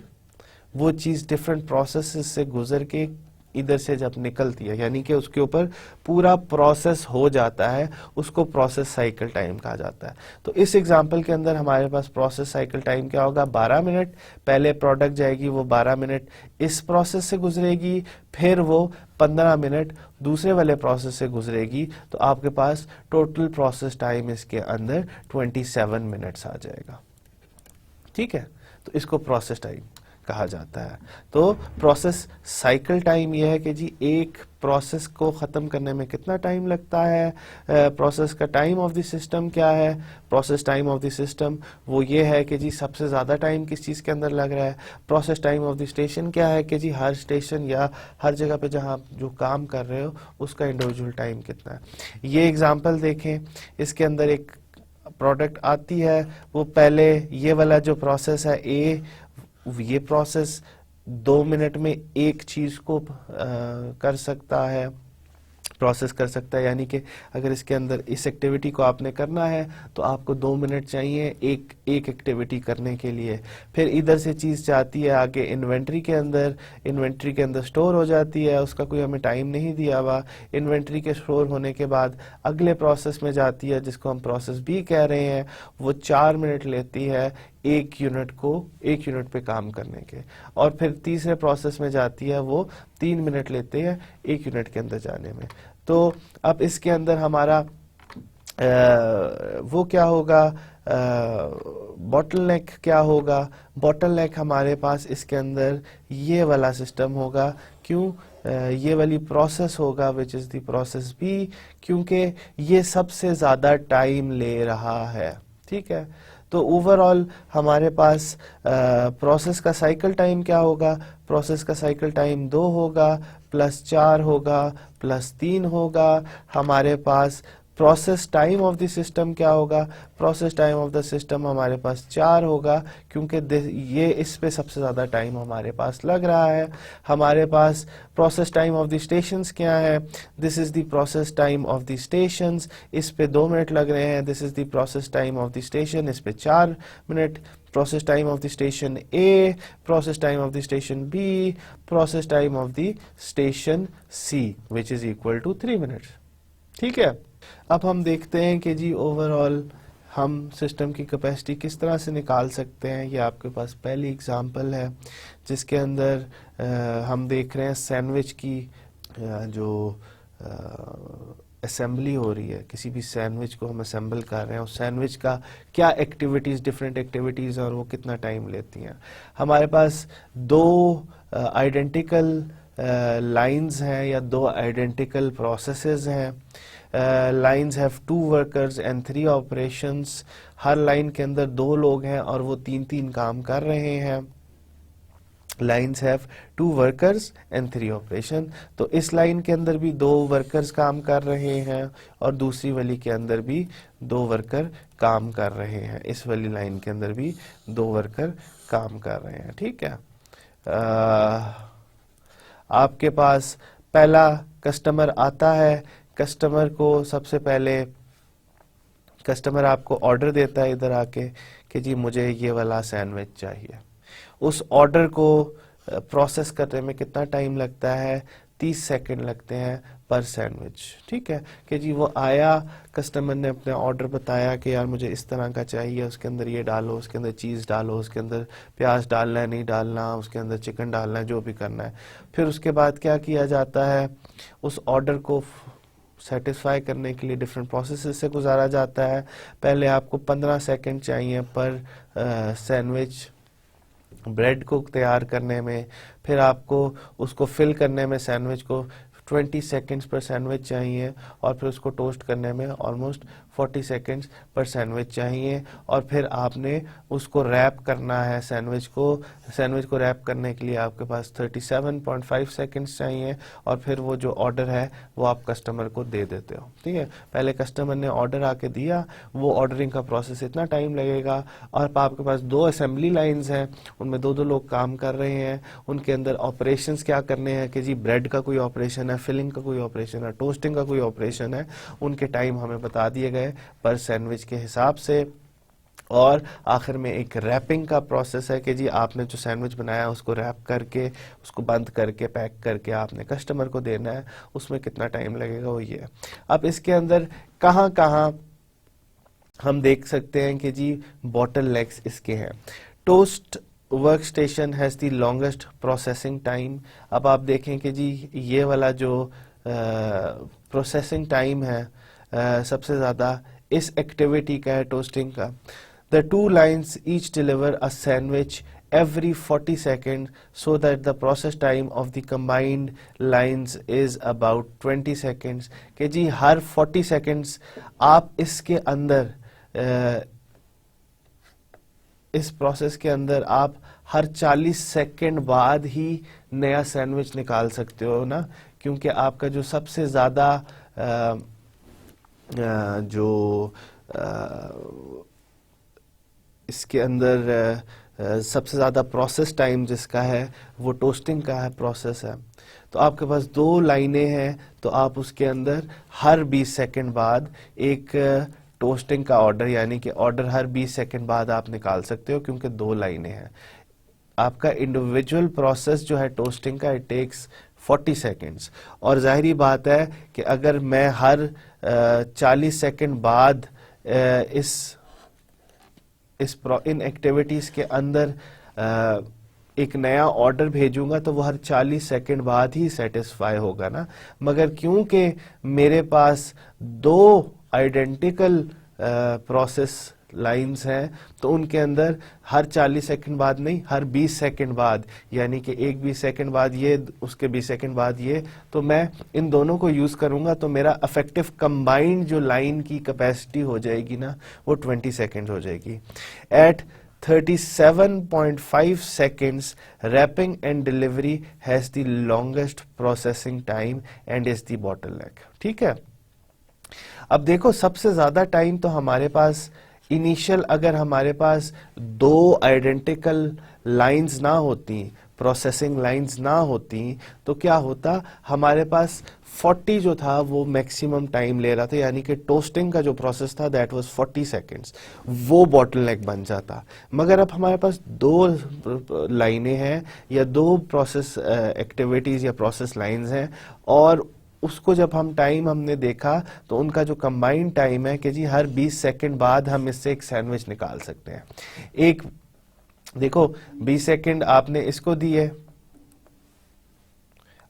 Speaker 1: वो चीज डिफरेंट प्रोसेसेस से गुजर के इधर से जब निकलती है, यानी कि उसके ऊपर पूरा प्रोसेस हो जाता है, उसको प्रोसेस साइकिल टाइम कहा जाता है। तो इस एग्जांपल के अंदर हमारे पास प्रोसेस साइकिल टाइम क्या होगा? 12 मिनट। पहले प्रोडक्ट जाएगी, वो 12 मिनट इस प्रोसेस से गुजरेगी, फिर वो 15 मिनट दूसरे वाले प्रोसेस से गुजरेगी, तो आपके पास टोटल प्रोसेस टाइम इसके अंदर 27 मिनट्स आ जाएगा। ठीक है, तो इसको प्रोसेस टाइम कहा जाता है। तो प्रोसेस साइकिल टाइम यह है कि जी एक प्रोसेस को खत्म करने में कितना टाइम लगता है। प्रोसेस का टाइम ऑफ द सिस्टम क्या है? Process time of the system वो ये है कि जी सबसे ज्यादा टाइम किस चीज के अंदर लग रहा है। Process time of the station क्या है कि जी हर स्टेशन या हर जगह पे जहां आप जो काम कर रहे हो उसका इंडिविजुअल टाइम कितना है। ये एग्जाम्पल देखें, इसके अंदर एक प्रोडक्ट आती है, वो पहले ये वाला जो प्रोसेस है ए, ये प्रोसेस 2 मिनट में एक चीज को कर सकता है, प्रोसेस कर सकता है। यानी कि अगर इसके अंदर इस एक्टिविटी को आपने करना है तो आपको 2 मिनट चाहिए एक एक्टिविटी करने के लिए। फिर इधर से चीज जाती है आगे इन्वेंट्री के अंदर स्टोर हो जाती है, उसका कोई हमें टाइम नहीं दिया हुआ। इन्वेंट्री के स्टोर होने के बाद अगले प्रोसेस में जाती है जिसको हम प्रोसेस बी कह रहे हैं, वो 4 मिनट लेती है एक यूनिट पे काम करने के। और फिर तीसरे प्रोसेस में जाती है, वो 3 मिनट लेते हैं एक यूनिट के अंदर जाने में। तो अब इसके अंदर हमारा वो क्या होगा, बॉटलनेक क्या होगा? बॉटलनेक हमारे पास इसके अंदर ये वाला सिस्टम होगा। क्यों? ये वाली प्रोसेस होगा which is the process B, क्योंकि ये सबसे ज्यादा टाइम ले रहा है। ठीक है, तो ओवरऑल हमारे पास प्रोसेस का साइकिल टाइम क्या होगा? प्रोसेस का साइकिल टाइम 2 होगा, प्लस 4 होगा, प्लस 3 होगा। हमारे पास process time of the system क्या होगा? Process time of the system हमारे पास 4 होगा, क्योंकि ये इस पे सबसे ज्यादा टाइम हमारे पास लग रहा है। हमारे पास process time of the stations क्या है? This is the process time of the stations, इस पे 2 मिनट लग रहे हैं। This is the process time of the station, इस पे 4 minute. Process time of the station A, process time of the station B, process time of the station C which is equal to 3 minutes. ठीक है, अब हम देखते हैं कि जी ओवरऑल हम सिस्टम की कैपेसिटी किस तरह से निकाल सकते हैं। ये आपके पास पहली एग्जांपल है जिसके अंदर हम देख रहे हैं सैंडविच की जो असेंबली हो रही है। किसी भी सैंडविच को हम असेंबल कर रहे हैं, उस सैंडविच का क्या एक्टिविटीज, डिफरेंट एक्टिविटीज और वो कितना टाइम लेती हैं। हमारे पास 2 आइडेंटिकल लाइंस हैं या 2 आइडेंटिकल प्रोसेसेस हैं। Lines have 2 workers and 3 operations. Her line के अंदर 2 लोग हैं और वो 3 काम कर रहे हैं। Lines have 2 workers and 3 operation. तो इस लाइन के अंदर भी 2 वर्कर्स काम कर रहे हैं और दूसरी वाली के अंदर भी 2 वर्कर काम कर रहे हैं। इस वाली लाइन के अंदर भी 2 वर्कर काम कर रहे हैं। ठीक है, आपके पास पहला कस्टमर आता है। कस्टमर को सबसे पहले कस्टमर आपको ऑर्डर देता है इधर आके कि जी मुझे ये वाला सैंडविच चाहिए। उस ऑर्डर को प्रोसेस करने में कितना टाइम लगता है? 30 सेकंड लगते हैं पर सैंडविच। ठीक है कि जी वो आया, कस्टमर ने अपना ऑर्डर बताया कि यार मुझे इस तरह का चाहिए, उसके अंदर ये डालो, उसके अंदर चीज़ डालो, उसके अंदर प्याज डालना है नहीं डालना, उसके अंदर चिकन डालना है, जो भी करना है। फिर उसके बाद क्या किया जाता है, उस ऑर्डर को सेटिस्फाई करने के लिए डिफरेंट प्रोसेस से गुजारा जाता है। पहले आपको 15 सेकंड चाहिए पर सैंडविच ब्रेड को तैयार करने में, फिर आपको उसको फिल करने में सैंडविच को 20 सेकंड्स पर सैंडविच चाहिए, और फिर उसको टोस्ट करने में ऑलमोस्ट 40 सेकंड्स पर सैंडविच चाहिए, और फिर आपने उसको रैप करना है सैंडविच को रैप करने के लिए आपके पास 37.5 सेकंड्स चाहिए, और फिर वो जो ऑर्डर है वो आप कस्टमर को दे देते हो। ठीक है, पहले कस्टमर ने ऑर्डर आके दिया, वो ऑर्डरिंग का प्रोसेस इतना टाइम लगेगा, और आपके पास 2 असेंबली लाइंस हैं, उनमें 2 लोग काम कर रहे हैं, उनके अंदर ऑपरेशंस क्या करने हैं कि जी ब्रेड का कोई ऑपरेशन है, फिलिंग का कोई ऑपरेशन है, टोस्टिंग का कोई ऑपरेशन है, उनके टाइम हमें बता दिए गए पर सैंडविच के हिसाब से। और आखिर में एक रैपिंग का प्रोसेस है कि जी आपने जो सैंडविच बनाया उसको रैप करके, उसको बंद करके, पैक करके आपने कस्टमर को देना है, उसमें कितना टाइम लगेगा वो ये है। अब इसके अंदर कहाँ कहाँ हम देख सकते हैं कि जी बॉटल नेक्स इसके हैं। Toast work station has the longest processing time. अब आप देखें कि जी ये वाला जो प्रोसेसिंग टाइम है सबसे ज़्यादा इस एक्टिविटी का है, टोस्टिंग का। The 2 lines each deliver a sandwich every 40 seconds so that the process time of the combined lines is about 20 seconds। कि जी हर 40 seconds आप इसके अंदर इस प्रोसेस के अंदर आप हर 40 सेकंड बाद ही नया सैंडविच निकाल सकते हो ना, क्योंकि आपका जो सबसे ज़्यादा जो इसके अंदर सबसे ज़्यादा प्रोसेस टाइम जिसका है वो टोस्टिंग का है, प्रोसेस है। तो आपके पास 2 लाइनें हैं, तो आप उसके अंदर हर 20 सेकंड बाद एक टोस्टिंग का ऑर्डर, यानी कि ऑर्डर हर 20 सेकंड बाद आप निकाल सकते हो, क्योंकि 2 लाइनें हैं। आपका इंडिविजुअल प्रोसेस जो है टोस्टिंग का, इट टेक्स 40 सेकंड्स। और जाहिर बात है कि अगर मैं हर 40 सेकंड बाद इन एक्टिविटीज के अंदर एक नया ऑर्डर भेजूंगा तो वो हर 40 सेकंड बाद ही सेटिस्फाई होगा ना। मगर क्योंकि मेरे पास 2 आइडेंटिकल प्रोसेस लाइंस हैं, तो उनके अंदर हर 40 सेकंड बाद नहीं, हर 20 सेकंड बाद, यानी कि एक 20 सेकंड बाद ये, उसके 20 सेकंड बाद ये, तो मैं इन दोनों को यूज करूंगा, तो मेरा इफेक्टिव कंबाइंड जो लाइन की कैपेसिटी हो जाएगी ना वो 20 सेकंड हो जाएगी। At 37.5 seconds, wrapping and delivery has the longest processing time and is the bottleneck। ठीक है, अब देखो सबसे ज्यादा टाइम तो हमारे पास इनिशियल, अगर हमारे पास 2 आइडेंटिकल लाइंस ना होती, प्रोसेसिंग लाइंस ना होती, तो क्या होता, हमारे पास 40 जो था वो मैक्सिमम टाइम ले रहा था, यानी कि टोस्टिंग का जो प्रोसेस था दैट वाज 40 सेकंड्स, वो बॉटलनेक बन जाता। मगर अब हमारे पास 2 लाइनें हैं या 2 प्रोसेस एक्टिविटीज या प्रोसेस लाइंस हैं, और उसको जब हमने देखा तो उनका जो कंबाइंड टाइम है कि जी हर 20 सेकंड बाद हम इससे एक सैंडविच निकाल सकते हैं। एक देखो 20 सेकंड आपने इसको दिए,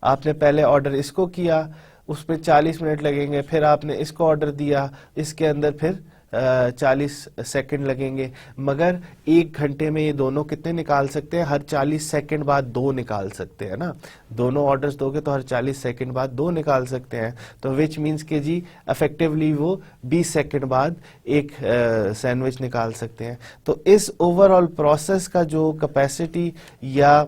Speaker 1: आपने पहले ऑर्डर इसको किया, उसमें 40 मिनट लगेंगे, फिर आपने इसको ऑर्डर दिया, इसके अंदर फिर 40 सेकंड लगेंगे। मगर 1 घंटे में ये दोनों कितने निकाल सकते हैं, हर 40 सेकंड बाद 2 निकाल सकते हैं ना। दोनों ऑर्डर्स दोगे तो हर 40 सेकंड बाद 2 निकाल सकते हैं, तो विच मीन्स के जी इफेक्टिवली वो 20 सेकंड बाद एक सैंडविच निकाल सकते हैं। तो इस ओवरऑल प्रोसेस का जो कैपेसिटी या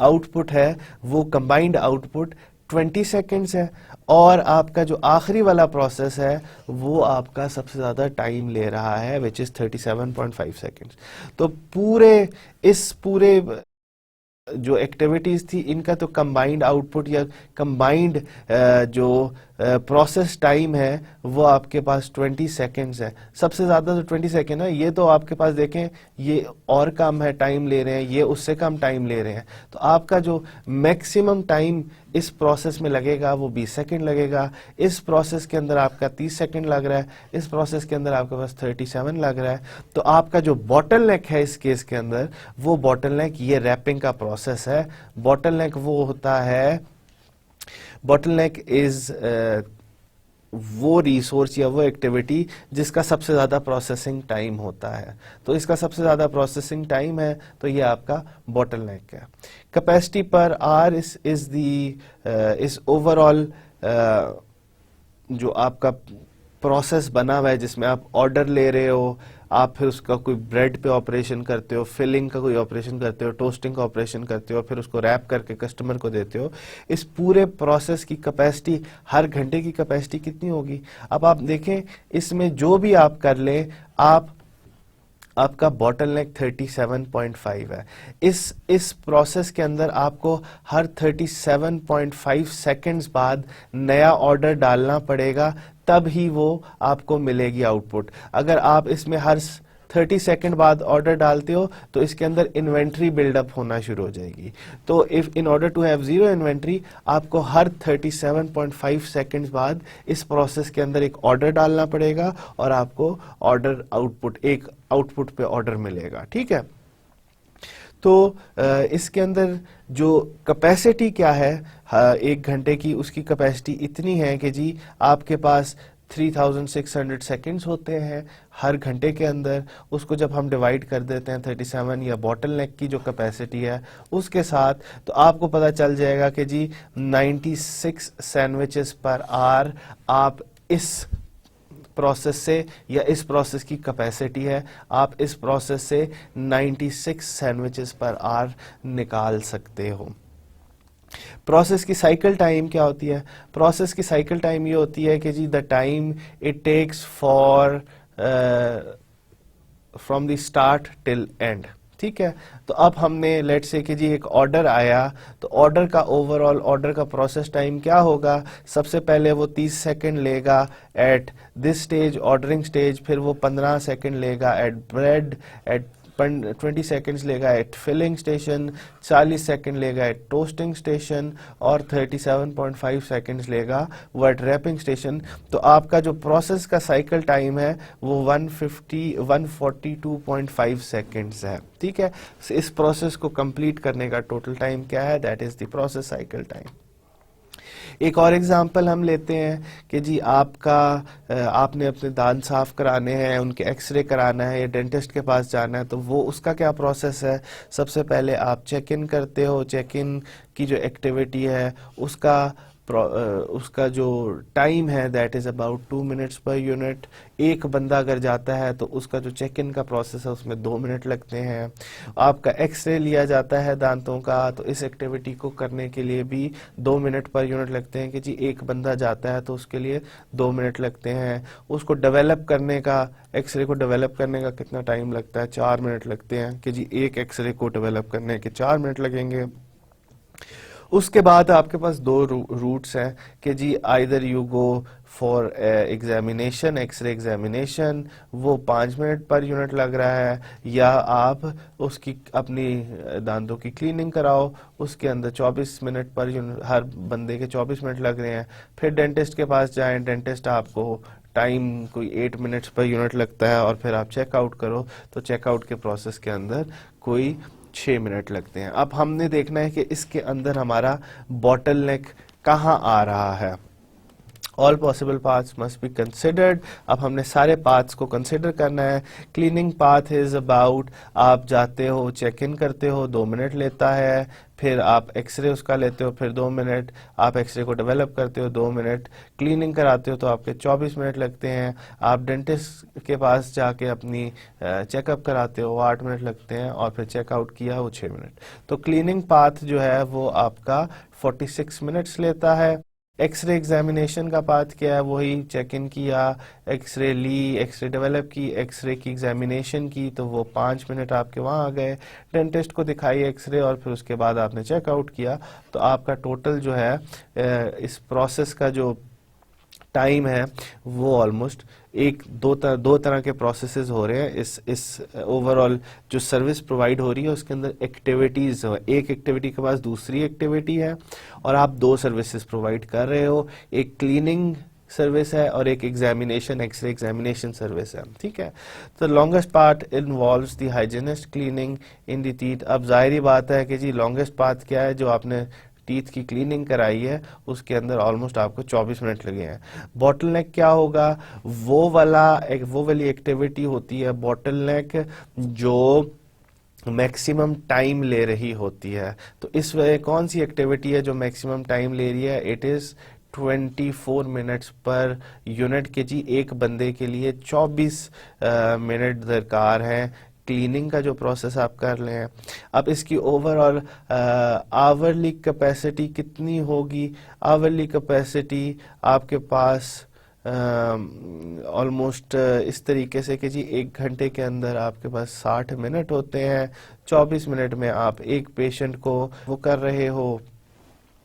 Speaker 1: आउटपुट है वो कंबाइंड आउटपुट 20 सेकंड्स है, और आपका जो आखिरी वाला प्रोसेस है वो आपका सबसे ज्यादा टाइम ले रहा है, विच इज 37.5 सेकंड्स। तो इस पूरे जो एक्टिविटीज थी इनका तो कंबाइंड आउटपुट या कंबाइंड जो प्रोसेस टाइम है वो आपके पास 20 सेकेंड्स है, सबसे ज्यादा तो 20 सेकेंड है। ये तो आपके पास देखें ये और कम है टाइम ले रहे हैं, ये उससे कम टाइम ले रहे हैं, तो आपका जो मैक्सिमम टाइम इस प्रोसेस में लगेगा वो 20 सेकेंड लगेगा। इस प्रोसेस के अंदर आपका 30 सेकेंड लग रहा है, इस प्रोसेस के अंदर आपके पास 37 लग रहा है। तो आपका जो बॉटलनेक है इस केस के अंदर, वो बॉटलनेक ये रैपिंग का प्रोसेस है। बॉटलनेक वो होता है, बॉटलनेक इज वो रिसोर्स या वो एक्टिविटी जिसका सबसे ज्यादा प्रोसेसिंग टाइम होता है। तो इसका सबसे ज्यादा प्रोसेसिंग टाइम है तो ये आपका बॉटलनेक है। कैपेसिटी पर आर इज ओवरऑल जो आपका प्रोसेस बना हुआ है जिसमें आप ऑर्डर ले रहे हो, आप फिर उसका कोई ब्रेड पे ऑपरेशन करते हो, फिलिंग का कोई ऑपरेशन करते हो, टोस्टिंग का ऑपरेशन करते हो, फिर उसको रैप करके कस्टमर को देते हो। इस पूरे प्रोसेस की कैपेसिटी, हर घंटे की कैपेसिटी कितनी होगी? अब आप देखें इसमें जो भी आप कर ले, आपका बॉटलनेक 37.5 है। इस प्रोसेस के अंदर आपको हर 37.5 सेकेंड्स बाद नया ऑर्डर डालना पड़ेगा, तब ही वो आपको मिलेगी आउटपुट। अगर आप इसमें हर 30 सेकेंड बाद ऑर्डर डालते हो तो इसके अंदर इन्वेंट्री बिल्डअप होना शुरू हो जाएगी। तो if in order to have zero inventory, आपको हर 37.5 सेकेंड्स बाद इस प्रोसेस के अंदर एक ऑर्डर डालना पड़ेगा और आपको ऑर्डर आउटपुट, एक आउटपुट पे ऑर्डर मिलेगा। ठीक है, तो इसके अंदर जो कैपेसिटी क्या है एक घंटे की, उसकी कैपेसिटी इतनी है कि जी आपके पास 3600 सेकेंड्स होते हैं हर घंटे के अंदर। उसको जब हम डिवाइड कर देते हैं 37 या बॉटलनेक की जो कैपेसिटी है उसके साथ, तो आपको पता चल जाएगा कि जी 96 सैंडविचेस पर आवर आप इस प्रोसेस से, या इस प्रोसेस की कैपेसिटी है, आप इस प्रोसेस से 96 सैंडविचेस पर आवर निकाल सकते हो। प्रोसेस की साइकिल टाइम क्या होती है? प्रोसेस की साइकिल टाइम ये होती है कि जी the time it takes for from the start till end. ठीक है, तो अब हमने लेट से कि जी एक ऑर्डर आया, तो ऑर्डर का ओवरऑल ऑर्डर का प्रोसेस टाइम क्या होगा? सबसे पहले वो 30 सेकंड लेगा at this stage, ordering stage, फिर वो 15 सेकंड लेगा एट ब्रेड, एट 20 सेकंड्स लेगा एट फिलिंग स्टेशन, 40 सेकंड लेगा एट टोस्टिंग स्टेशन और 37.5 सेकंड्स लेगा वो एट रैपिंग स्टेशन। तो आपका जो प्रोसेस का साइकिल टाइम है वो 142.5 सेकंड्स है। ठीक है, इस प्रोसेस को कंप्लीट करने का टोटल टाइम क्या है? That is the process cycle time. एक और एग्जांपल हम लेते हैं कि जी आपने अपने दांत साफ कराने हैं, उनके एक्सरे कराना है या डेंटिस्ट के पास जाना है, तो वो उसका क्या प्रोसेस है? सबसे पहले आप चेक इन करते हो। चेक इन की जो एक्टिविटी है उसका जो टाइम है that is about 2 minutes per unit. एक बंदा अगर जाता है तो उसका जो चेक इन का प्रोसेस है उसमें 2 मिनट लगते हैं। आपका एक्सरे लिया जाता है दांतों का, तो इस एक्टिविटी को करने के लिए भी 2 मिनट पर यूनिट लगते हैं कि जी एक बंदा जाता है तो उसके लिए 2 मिनट लगते हैं। उसको डेवलप करने का, एक्सरे को डेवलप करने का कितना टाइम लगता है? 4 मिनट लगते हैं कि जी एक एक्सरे को डेवलप करने के 4 मिनट लगेंगे। उसके बाद आपके पास 2 रूट्स हैं कि जी either you go for examination, x ray examination, वो 5 मिनट पर यूनिट लग रहा है, या आप उसकी अपनी दांतों की क्लीनिंग कराओ, उसके अंदर 24 मिनट पर यूनिट, हर बंदे के 24 मिनट लग रहे हैं। फिर डेंटिस्ट के पास जाएं, डेंटिस्ट आपको टाइम कोई 8 मिनट्स पर यूनिट लगता है, और फिर आप चेकआउट करो तो चेकआउट के प्रोसेस के अंदर कोई 6 मिनट लगते हैं। अब हमने देखना है कि इसके अंदर हमारा बॉटलनेक कहाँ आ रहा है। All possible paths must be considered. अब हमने सारे पाथ्स को कंसिडर करना है। क्लीनिंग पाथ इज अबाउट, आप जाते हो, चेक इन करते हो, 2 मिनट लेता है, फिर आप एक्सरे उसका लेते हो, फिर 2 मिनट, आप एक्सरे को डेवलप करते हो, 2 मिनट, क्लीनिंग कराते हो तो आपके 24 मिनट लगते हैं। आप डेंटिस्ट के पास जाके अपनी चेकअप कराते हो, 8 मिनट लगते हैं, और फिर चेकआउट किया वो 6 मिनट। तो क्लीनिंग पाथ जो है वो आपका 46 मिनट्स लेता है। एक्सरे एग्जामिनेशन का पाथ क्या है, वही चेक इन किया, एक्सरे ली, एक्सरे डेवलप की, एक्सरे की एग्जामिनेशन की, तो वो 5 मिनट आपके वहाँ आ गए, डेंटिस्ट को दिखाई एक्सरे और फिर उसके बाद आपने चेकआउट किया, तो आपका टोटल जो है इस प्रोसेस का जो टाइम है वो ऑलमोस्ट दो तरह के प्रोसेसेस हो रहे हैं इस ओवरऑल जो सर्विस प्रोवाइड हो रही है उसके अंदर एक्टिविटीज, एक एक्टिविटी के पास दूसरी एक्टिविटी है और आप दो सर्विसेज प्रोवाइड कर रहे हो, एक क्लीनिंग सर्विस है और एक एग्जामिनेशन एक्सरे एग्जामिनेशन सर्विस है, ठीक है। तो longest part involves the hygienist cleaning in the teeth. अब जाहिर बात है कि जी लॉन्गेस्ट पार्ट क्या है, जो आपने टीथ की क्लीनिंग कराई है उसके अंदर ऑलमोस्ट आपको 24 मिनट लगे हैं। बॉटलनेक क्या होगा, वो वाली एक्टिविटी होती है बॉटलनेक जो मैक्सिमम टाइम ले रही होती है। तो इस वजह कौन सी एक्टिविटी है जो मैक्सिमम टाइम ले रही है, it is 24 minutes per unit के जी, एक बंदे के लिए 24 मिनट दरकार है क्लीनिंग का जो प्रोसेस आप कर रहे हैं। अब इसकी ओवरऑल आवरली कैपेसिटी कितनी होगी, आवरली कैपेसिटी आपके पास ऑलमोस्ट इस तरीके से कि जी 1 घंटे के अंदर आपके पास 60 मिनट होते हैं, 24 मिनट में आप एक पेशेंट को वो कर रहे हो,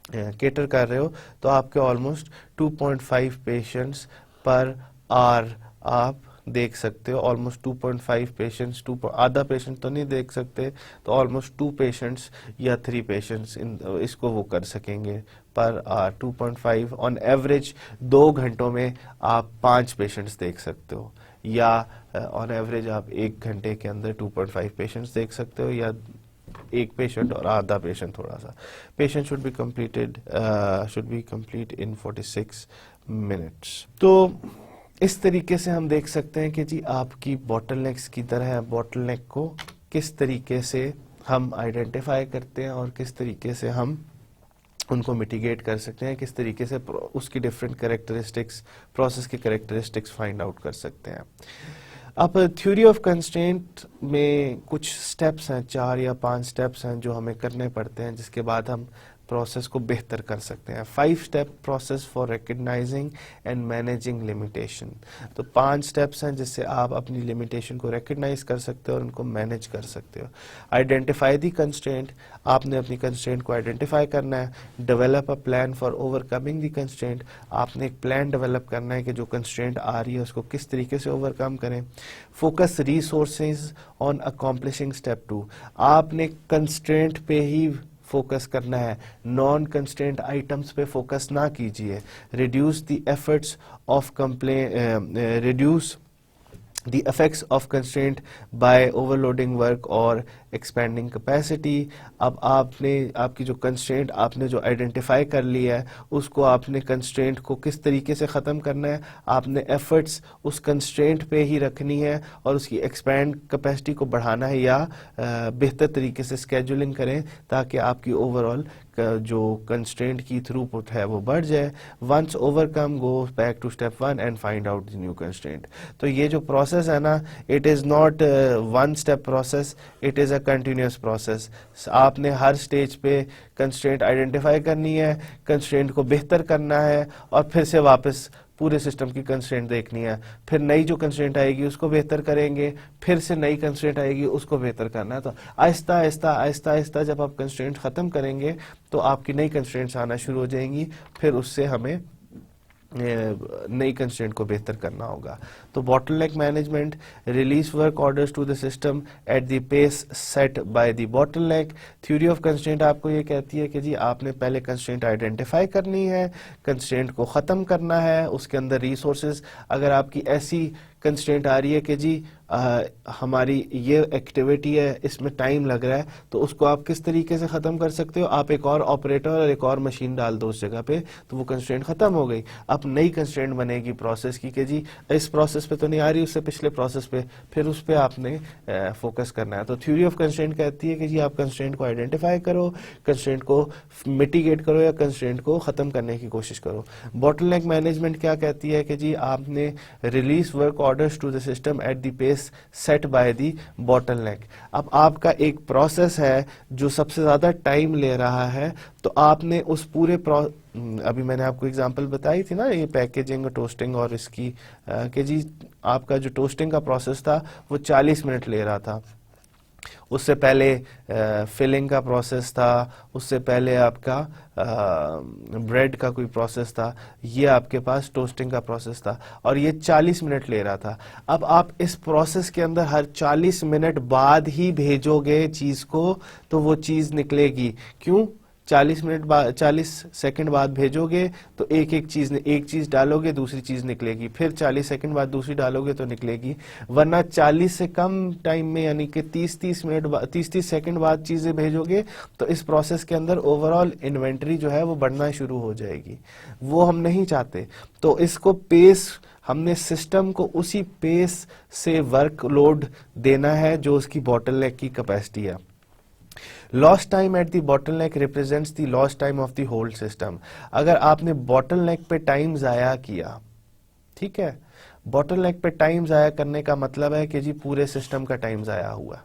Speaker 1: केटर कर रहे हो, तो आपके ऑलमोस्ट 2.5 पेशेंट्स पर आवर आप देख सकते हो। ऑलमोस्ट 2.5 पेशेंट्स, आधा पेशेंट तो नहीं देख सकते, तो ऑलमोस्ट 2 पेशेंट्स या 3 पेशेंट्स इसको वो कर सकेंगे पर आवर। 2.5 ऑन एवरेज 2 घंटों में आप 5 पेशेंट्स देख सकते हो, या ऑन एवरेज आप 1 घंटे के अंदर 2.5 पेशेंट्स देख सकते हो, या एक पेशेंट और आधा पेशेंट थोड़ा सा। Patient should be complete in 46 minutes. तो इस तरीके से हम देख सकते हैं कि जी आपकी बॉटलनेक्स की तरह बॉटलनेक को किस तरीके से हम आइडेंटिफाई करते हैं और किस तरीके से हम उनको मिटिगेट कर सकते हैं, किस तरीके से उसकी डिफरेंट कैरेक्टरिस्टिक्स, प्रोसेस की कैरेक्टरिस्टिक्स फाइंड आउट कर सकते हैं। अब थ्योरी ऑफ कंस्ट्रेंट में कुछ स्टेप्स हैं, 4 या 5 स्टेप्स हैं जो हमें करने पड़ते हैं, जिसके बाद हम प्रोसेस को बेहतर कर सकते हैं। 5 step process for recognising and managing limitation. तो 5 स्टेप्स हैं जिससे आप अपनी लिमिटेशन को रिकग्नाइज कर सकते हो और उनको मैनेज कर सकते हो। आइडेंटिफाई दी कंस्ट्रेंट, आपने अपनी कंस्ट्रेंट को आइडेंटिफाई करना है। Develop a plan for overcoming the constraint, आपने एक प्लान डेवलप करना है कि जो कंस्ट्रेंट आ रही है उसको किस तरीके से ओवरकम करें। फोकस रिसोर्सेज ऑन अकॉम्प्लिशिंग स्टेप 2, आपने कंस्ट्रेंट पे ही फोकस करना है, नॉन कंस्ट्रेंट आइटम्स पे फोकस ना कीजिए। Reduce the efforts of reduce the effects of constraint by overloading work or expanding capacity। अब आपकी जो constraint आपने जो identify कर ली है उसको आपने constraint को किस तरीके से ख़त्म करना है, आपने efforts उस constraint पे ही रखनी है और उसकी expand capacity को बढ़ाना है, या बेहतर तरीके से scheduling करें ताकि आपकी overall जो constraint की throughput है वो बढ़ जाए। Once overcome, go back to step 1 and find out the new constraint। तो ये जो process है ना, it is not one step process, it is a continuous process। आपने हर stage पे constraint identify करनी है, constraint को बेहतर करना है और फिर से वापस पूरे सिस्टम की कंस्ट्रेंट देखनी है, फिर नई जो कंस्ट्रेंट आएगी उसको बेहतर करेंगे, फिर से नई कंस्ट्रेंट आएगी उसको बेहतर करना है। तो आहिस्ता आहिस्ता आहिस्ता आहिस्ता जब आप कंस्ट्रेंट खत्म करेंगे तो आपकी नई कंस्ट्रेंट्स आना शुरू हो जाएंगी, फिर उससे हमें नई कंस्ट्रेंट को बेहतर करना होगा। तो bottleneck management, release work orders to the system at the pace set by the bottleneck. Theory of constraint आपको ये कहती है कि जी आपने पहले कंस्ट्रेंट आइडेंटिफाई करनी है, कंस्ट्रेंट को ख़त्म करना है, उसके अंदर रिसोर्सेज, अगर आपकी ऐसी कंस्ट्रेंट आ रही है कि जी हमारी ये एक्टिविटी है इसमें टाइम लग रहा है, तो उसको आप किस तरीके से ख़त्म कर सकते हो, आप एक और ऑपरेटर और एक और मशीन डाल दो उस जगह पे, तो वो कंस्ट्रेंट ख़त्म हो गई। अब नई कंस्ट्रेंट बनेगी प्रोसेस की कि जी इस प्रोसेस पे तो नहीं आ रही, उससे पिछले प्रोसेस पे, फिर उस पर आपने फोकस करना है। तो थ्योरी ऑफ कंस्ट्रेंट कहती है कि जी आप कंस्ट्रेंट को आइडेंटिफाई करो, कंस्ट्रेंट को मिटिगेट करो या कंस्ट्रेंट को ख़त्म करने की कोशिश करो। बॉटलनेक मैनेजमेंट क्या कहती है कि जी आपने release work orders to the system at the pace set by the bottleneck. अब आपका एक प्रोसेस है जो सबसे ज़्यादा टाइम ले रहा है, तो आपने उस पूरे अभी मैंने आपको एग्जांपल बताई थी ना, ये पैकेजिंग, टोस्टिंग और इसकी कि जी आपका जो टोस्टिंग का प्रोसेस था वो 40 मिनट ले रहा था। उससे पहले फिलिंग का प्रोसेस था, उससे पहले आपका ब्रेड का कोई प्रोसेस था, ये आपके पास टोस्टिंग का प्रोसेस था और ये 40 मिनट ले रहा था। अब आप इस प्रोसेस के अंदर हर 40 मिनट बाद ही भेजोगे चीज़ को तो वो चीज़ निकलेगी। क्यों? 40 मिनट बाद, 40 सेकंड बाद भेजोगे तो एक चीज डालोगे दूसरी चीज निकलेगी, फिर 40 सेकंड बाद दूसरी डालोगे तो निकलेगी। वरना 40 से कम टाइम में यानी कि 30 सेकंड बाद चीजें भेजोगे तो इस प्रोसेस के अंदर ओवरऑल इन्वेंटरी जो है वो बढ़ना शुरू हो जाएगी। वो हम नहीं चाहते। तो इसको पेस, हमने सिस्टम को उसी पेस से वर्कलोड देना है जो उसकी बॉटलनेक की कैपेसिटी है। Lost time at the bottleneck represents the lost time of the whole system. अगर आपने बॉटलनेक पे टाइम जाया किया, ठीक है, बॉटलनेक पे टाइम जाया करने का मतलब है कि जी पूरे सिस्टम का टाइम जाया हुआ।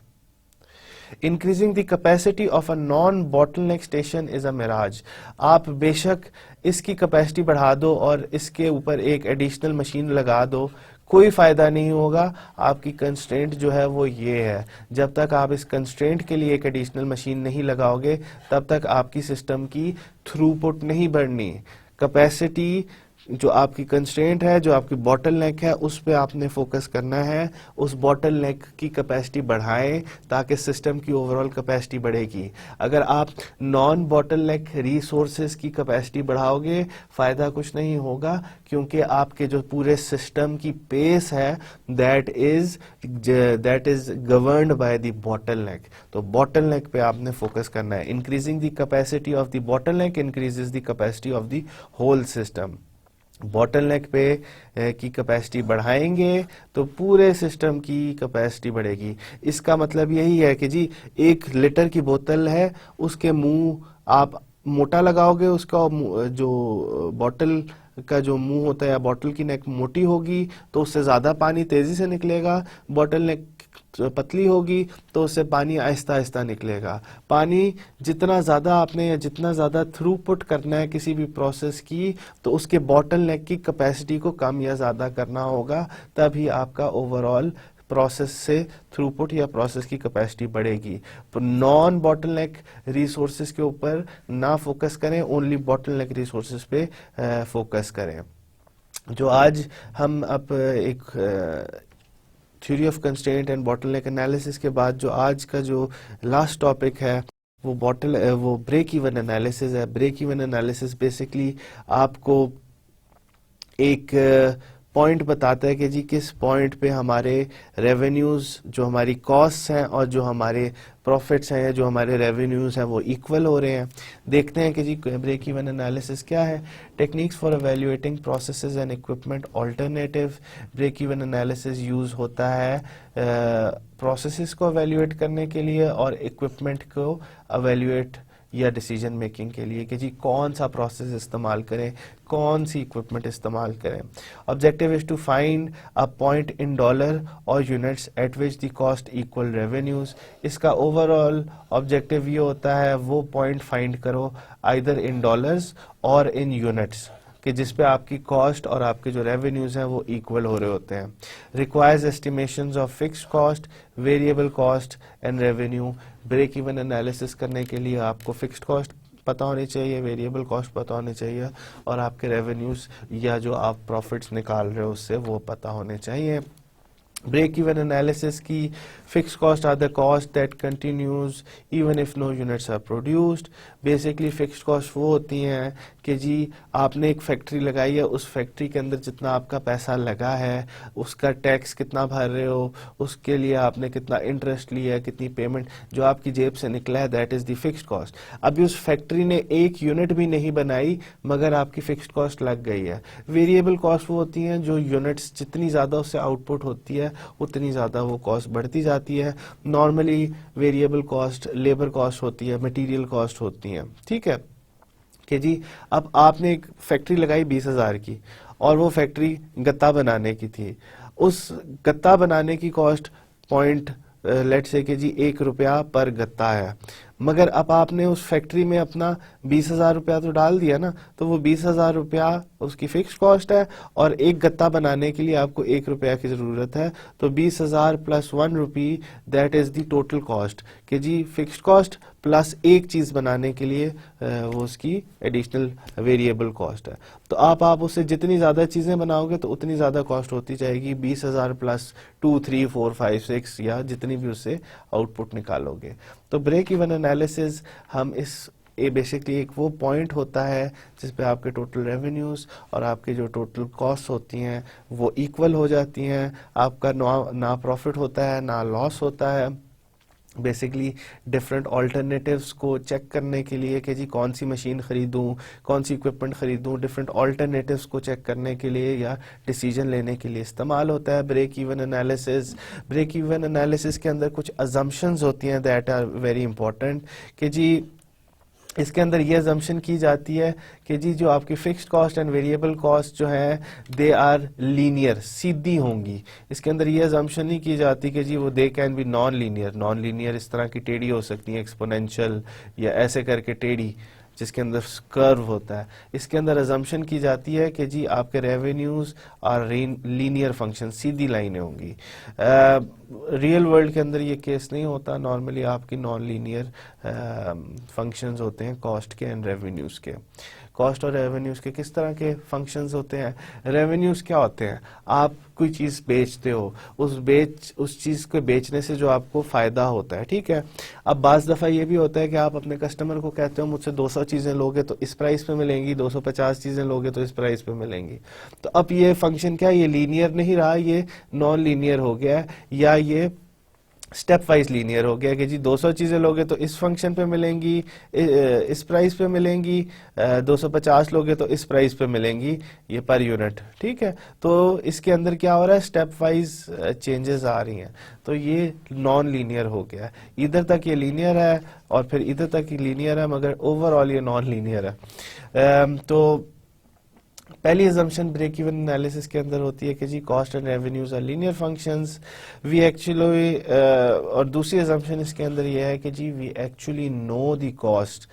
Speaker 1: Increasing the capacity of a non bottleneck station is a mirage. आप बेशक इसकी कैपेसिटी बढ़ा दो और इसके ऊपर एक एडिशनल मशीन लगा दो, कोई फायदा नहीं होगा। आपकी कंस्ट्रेंट जो है वो ये है, जब तक आप इस कंस्ट्रेंट के लिए एक एडिशनल मशीन नहीं लगाओगे तब तक आपकी सिस्टम की थ्रूपुट नहीं बढ़नी। कैपेसिटी जो आपकी कंस्ट्रेंट है, जो आपकी बॉटलनेक है, उस पे आपने फोकस करना है। उस बॉटलनेक की कैपेसिटी बढ़ाएं ताकि सिस्टम की ओवरऑल कैपेसिटी बढ़ेगी। अगर आप नॉन बॉटलनेक रिसोर्सेज की कैपेसिटी बढ़ाओगे फायदा कुछ नहीं होगा, क्योंकि आपके जो पूरे सिस्टम की पेस है that is governed by the bottleneck. तो बॉटलनेक पे आपने फोकस करना है। Increasing the capacity of the bottleneck increases the capacity of the whole system. Bottleneck पे की कैपेसिटी बढ़ाएंगे तो पूरे सिस्टम की कैपेसिटी बढ़ेगी। इसका मतलब यही है कि जी 1 लीटर की बोतल है, उसके मुंह आप मोटा लगाओगे, उसका जो बॉटल का जो मुंह होता है या बॉटल की नेक मोटी होगी तो उससे ज्यादा पानी तेजी से निकलेगा। बॉटल नेक पतली होगी तो उससे पानी आहिस्ता आहिस्ता निकलेगा। पानी जितना ज्यादा आपने या जितना ज्यादा थ्रूपुट करना है किसी भी प्रोसेस की, तो उसके बॉटल नेक की कैपेसिटी को कम या ज्यादा करना होगा, तभी आपका ओवरऑल प्रोसेस से थ्रूपुट या प्रोसेस की कैपेसिटी बढ़ेगी। तो नॉन बॉटलनेक रिसोर्सेज के ऊपर ना फोकस करें, ओनली बॉटलनेक रिसोर्सेज पे फोकस करें। जो आज हम अब एक theory of constraint and bottleneck analysis के बाद जो आज का जो लास्ट टॉपिक है वो ब्रेक इवन एनालिसिस है। ब्रेक इवन एनालिसिस बेसिकली आपको एक पॉइंट बताता है कि जी किस पॉइंट पे हमारे रेवेन्यूज, जो हमारी कॉस्ट्स हैं और जो हमारे प्रॉफिट्स हैं, जो हमारे रेवेन्यूज हैं वो इक्वल हो रहे हैं। देखते हैं कि जी ब्रेक इवन एनालिसिस क्या है। Techniques for evaluating processes and equipment alternative. Break even analysis use होता है प्रोसेसेस को एवेल्युएट करने के लिए और इक्विपमेंट को एवेल्युएट या डिसीजन मेकिंग के लिए कि जी कौन सा प्रोसेस इस्तेमाल करें, कौन सी इक्विपमेंट इस्तेमाल करें। Objective is to find a point in dollar और units at which the cost equal revenues. इसका ओवरऑल ऑब्जेक्टिव ये होता है वो पॉइंट फाइंड करो आइदर इन डॉलर्स और इन यूनिट्स कि जिस पे आपकी कॉस्ट और आपके जो रेवेन्यूज हैं वो इक्वल हो रहे होते हैं। Requires estimations of fixed cost, variable cost and revenue. Break even analysis करने के लिए आपको फिक्स्ड कॉस्ट पता होनी चाहिए, वेरिएबल कॉस्ट पता होनी चाहिए और आपके रेवेन्यूज या जो आप प्रॉफिट्स निकाल रहे हो उससे वो पता होने चाहिए। ब्रेक इवन एनालिसिस की fix cost are the cost that continues even if no units are produced. Basically fixed cost वो होती हैं कि जी आपने एक फैक्ट्री लगाई है, उस फैक्ट्री के अंदर जितना आपका पैसा लगा है उसका टैक्स कितना भर रहे हो, उसके लिए आपने कितना इंटरेस्ट लिया है, कितनी पेमेंट जो आपकी जेब से निकला है, that is the fixed cost. अभी उस फैक्ट्री ने एक यूनिट भी नहीं बनाई मगर आपकी फिक्स्ड कॉस्ट लग गई है। वेरिएबल कॉस्ट वो होती हैं जो यूनिट्स जितनी ज्यादा उससे आउटपुट होती है उतनी ज्यादा वो कॉस्ट बढ़ती जाती है। Normally variable cost labour cost होती है, मटेरियल कॉस्ट होती है। ठीक है कि जी अब आपने एक फैक्ट्री लगाई 20,000 की और वो फैक्ट्री गत्ता बनाने की थी। उस गत्ता बनाने की कॉस्ट पॉइंट लेट से कि जी 1 रुपया पर गत्ता है, मगर अब आपने उस फैक्ट्री में अपना 20,000 रुपया तो डाल दिया ना, तो वो 20,000 रुपया उसकी फिक्स कॉस्ट है और एक गत्ता बनाने के लिए आपको 1 रुपया की जरूरत है, तो 20,000 plus 1 rupee that is the total cost कि जी फिक्स कॉस्ट प्लस एक चीज बनाने के लिए वो उसकी एडिशनल वेरिएबल कॉस्ट है। तो आप उससे जितनी ज्यादा चीजें बनाओगे तो उतनी ज्यादा कॉस्ट होती जाएगी, 20,000 प्लस 2, 3, 4, 5, 6 या जितनी भी उससे आउटपुट निकालोगे। तो ब्रेक इवन एनालिसिस हम ये बेसिकली एक वो पॉइंट होता है जिस पे आपके टोटल रेवेन्यूज और आपके जो टोटल कॉस्ट होती हैं वो इक्वल हो जाती हैं, आपका ना प्रॉफिट होता है ना लॉस होता है। बेसिकली डिफरेंट ऑल्टरनेटिव्स को चेक करने के लिए कि जी कौन सी मशीन खरीदूं, कौन सी इक्विपमेंट खरीदूं, डिफरेंट ऑल्टरनेटिव्स को चेक करने के लिए या डिसीजन लेने के लिए इस्तेमाल होता है break even analysis. Break even analysis के अंदर कुछ अजम्पशंस होती हैं दैट आर वेरी इंपॉर्टेंट कि जी इसके अंदर ये अजम्पशन की जाती है कि जी जो आपकी fixed cost and variable cost जो है दे आर लीनियर, सीधी होंगी। इसके अंदर ये अजम्पशन नहीं की जाती कि जी वो they can be non linear. Non linear इस तरह की टेढ़ी हो सकती है, एक्सपोनेंशियल या ऐसे करके टेढ़ी जिसके अंदर कर्व होता है। इसके अंदर अजम्पशन की जाती है कि जी आपके रेवेन्यूज और लीनियर फंक्शन, सीधी लाइनें होंगी। रियल वर्ल्ड के अंदर ये केस नहीं होता, नॉर्मली आपकी नॉन लीनियर फंक्शंस होते हैं कॉस्ट के एंड रेवेन्यूज के। कॉस्ट और रेवेन्यूज के किस तरह के फंक्शंस होते हैं? रेवेन्यूज क्या होते हैं? आप कोई चीज बेचते हो, उस चीज को बेचने से जो आपको फायदा होता है, ठीक है। अब बाज दफा ये भी होता है कि आप अपने कस्टमर को कहते हो मुझसे 200 चीजें लोगे तो इस प्राइस पे मिलेंगी, 250 चीजें लोगे तो इस प्राइस पे मिलेंगी। तो अब ये फंक्शन क्या, ये लीनियर नहीं रहा, ये नॉन लीनियर हो गया है, या ये स्टेप वाइज लीनियर हो गया कि जी 200 चीजें लोगे तो इस फंक्शन पे मिलेंगी, इस प्राइस पे मिलेंगी, 250 लोगे तो इस प्राइस पे मिलेंगी, ये पर यूनिट, ठीक है। तो इसके अंदर क्या हो रहा है, स्टेप वाइज चेंजेस आ रही हैं, तो ये नॉन लीनियर हो गया। इधर तक ये लीनियर है और फिर इधर तक ही लीनियर है, मगर ओवरऑल ये नॉन लीनियर है। तो पहली अजम्पशन ब्रेक इवन एनालिसिस के अंदर होती है कि जी cost and revenues are linear functions. We actually और दूसरी अजम्पशन इसके अंदर ये है कि जी we actually know the cost,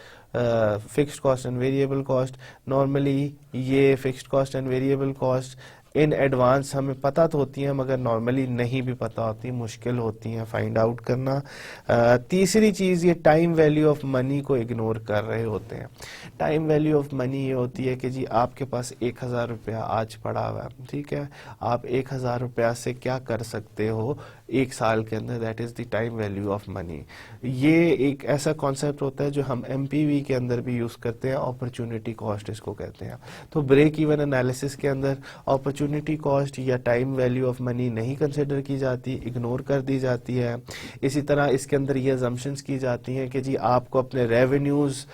Speaker 1: fixed cost and variable cost. Normally ये fixed cost and variable cost in advance हमें पता तो होती है, मगर नॉर्मली नहीं भी पता होती, मुश्किल होती है फाइंड आउट करना। तीसरी चीज, ये टाइम वैल्यू ऑफ मनी को इग्नोर कर रहे होते हैं। टाइम वैल्यू ऑफ मनी ये होती है कि जी आपके पास 1,000 रुपया आज पड़ा हुआ है, ठीक है, आप 1,000 रुपया से क्या कर सकते हो एक साल के अंदर, that is the time value of money. ये एक ऐसा कॉन्सेप्ट होता है जो हम एमपीवी के अंदर भी यूज करते हैं, अपॉर्चुनिटी कॉस्ट इसको कहते हैं। तो ब्रेक इवन एनालिसिस के अंदर अपॉर्चुनिटी कॉस्ट या टाइम वैल्यू ऑफ मनी नहीं कंसिडर की जाती, इग्नोर कर दी जाती है। इसी तरह इसके अंदर ये अजम्पशंस की जाती हैं कि जी आपको अपने रेवेन्यूज,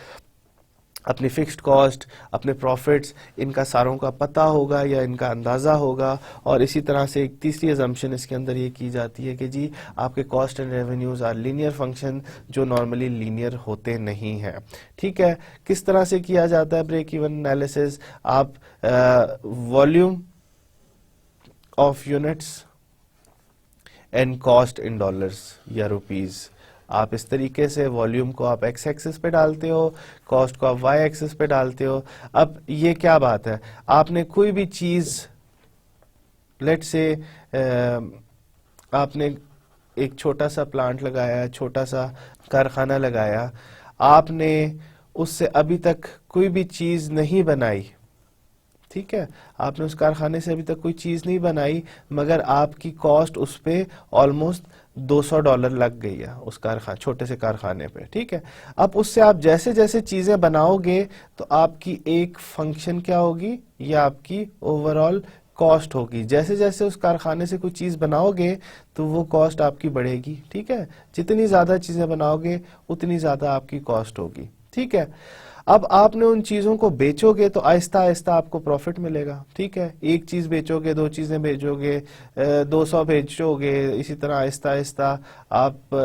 Speaker 1: अपनी फिक्स्ड कॉस्ट, अपने प्रॉफिट्स, इनका सारों का पता होगा या इनका अंदाजा होगा। और इसी तरह से एक तीसरी अजम्पशन इसके अंदर ये की जाती है कि जी आपके cost and revenues are linear function, जो नॉर्मली लीनियर होते नहीं हैं, ठीक है। किस तरह से किया जाता है ब्रेक इवन एनालिसिस? आप volume of units and cost in dollars या रुपीज, आप इस तरीके से वॉल्यूम को आप एक्स एक्सिस पे डालते हो, कॉस्ट को आप वाई एक्सिस पे डालते हो। अब ये क्या बात है, आपने कोई भी चीज, लेट से आपने एक छोटा सा प्लांट लगाया, छोटा सा कारखाना लगाया, आपने उससे अभी तक कोई भी चीज नहीं बनाई, ठीक है, आपने उस कारखाने से अभी तक कोई चीज नहीं बनाई, मगर आपकी कॉस्ट उस पे ऑलमोस्ट $200 लग गई है उस छोटे से कारखाने पे, ठीक है। अब उससे आप जैसे जैसे चीजें बनाओगे तो आपकी एक फंक्शन क्या होगी, या आपकी ओवरऑल कॉस्ट होगी। जैसे जैसे उस कारखाने से कोई चीज बनाओगे तो वो कॉस्ट आपकी बढ़ेगी, ठीक है। जितनी ज्यादा चीजें बनाओगे उतनी ज्यादा आपकी कॉस्ट होगी, ठीक है। अब आपने उन चीजों को बेचोगे तो आहिस्ता आहिस्ता आपको प्रॉफिट मिलेगा, ठीक है। एक चीज बेचोगे, 2 चीजें बेचोगे, 200 बेचोगे, इसी तरह आहिस्ता आहिस्ता आप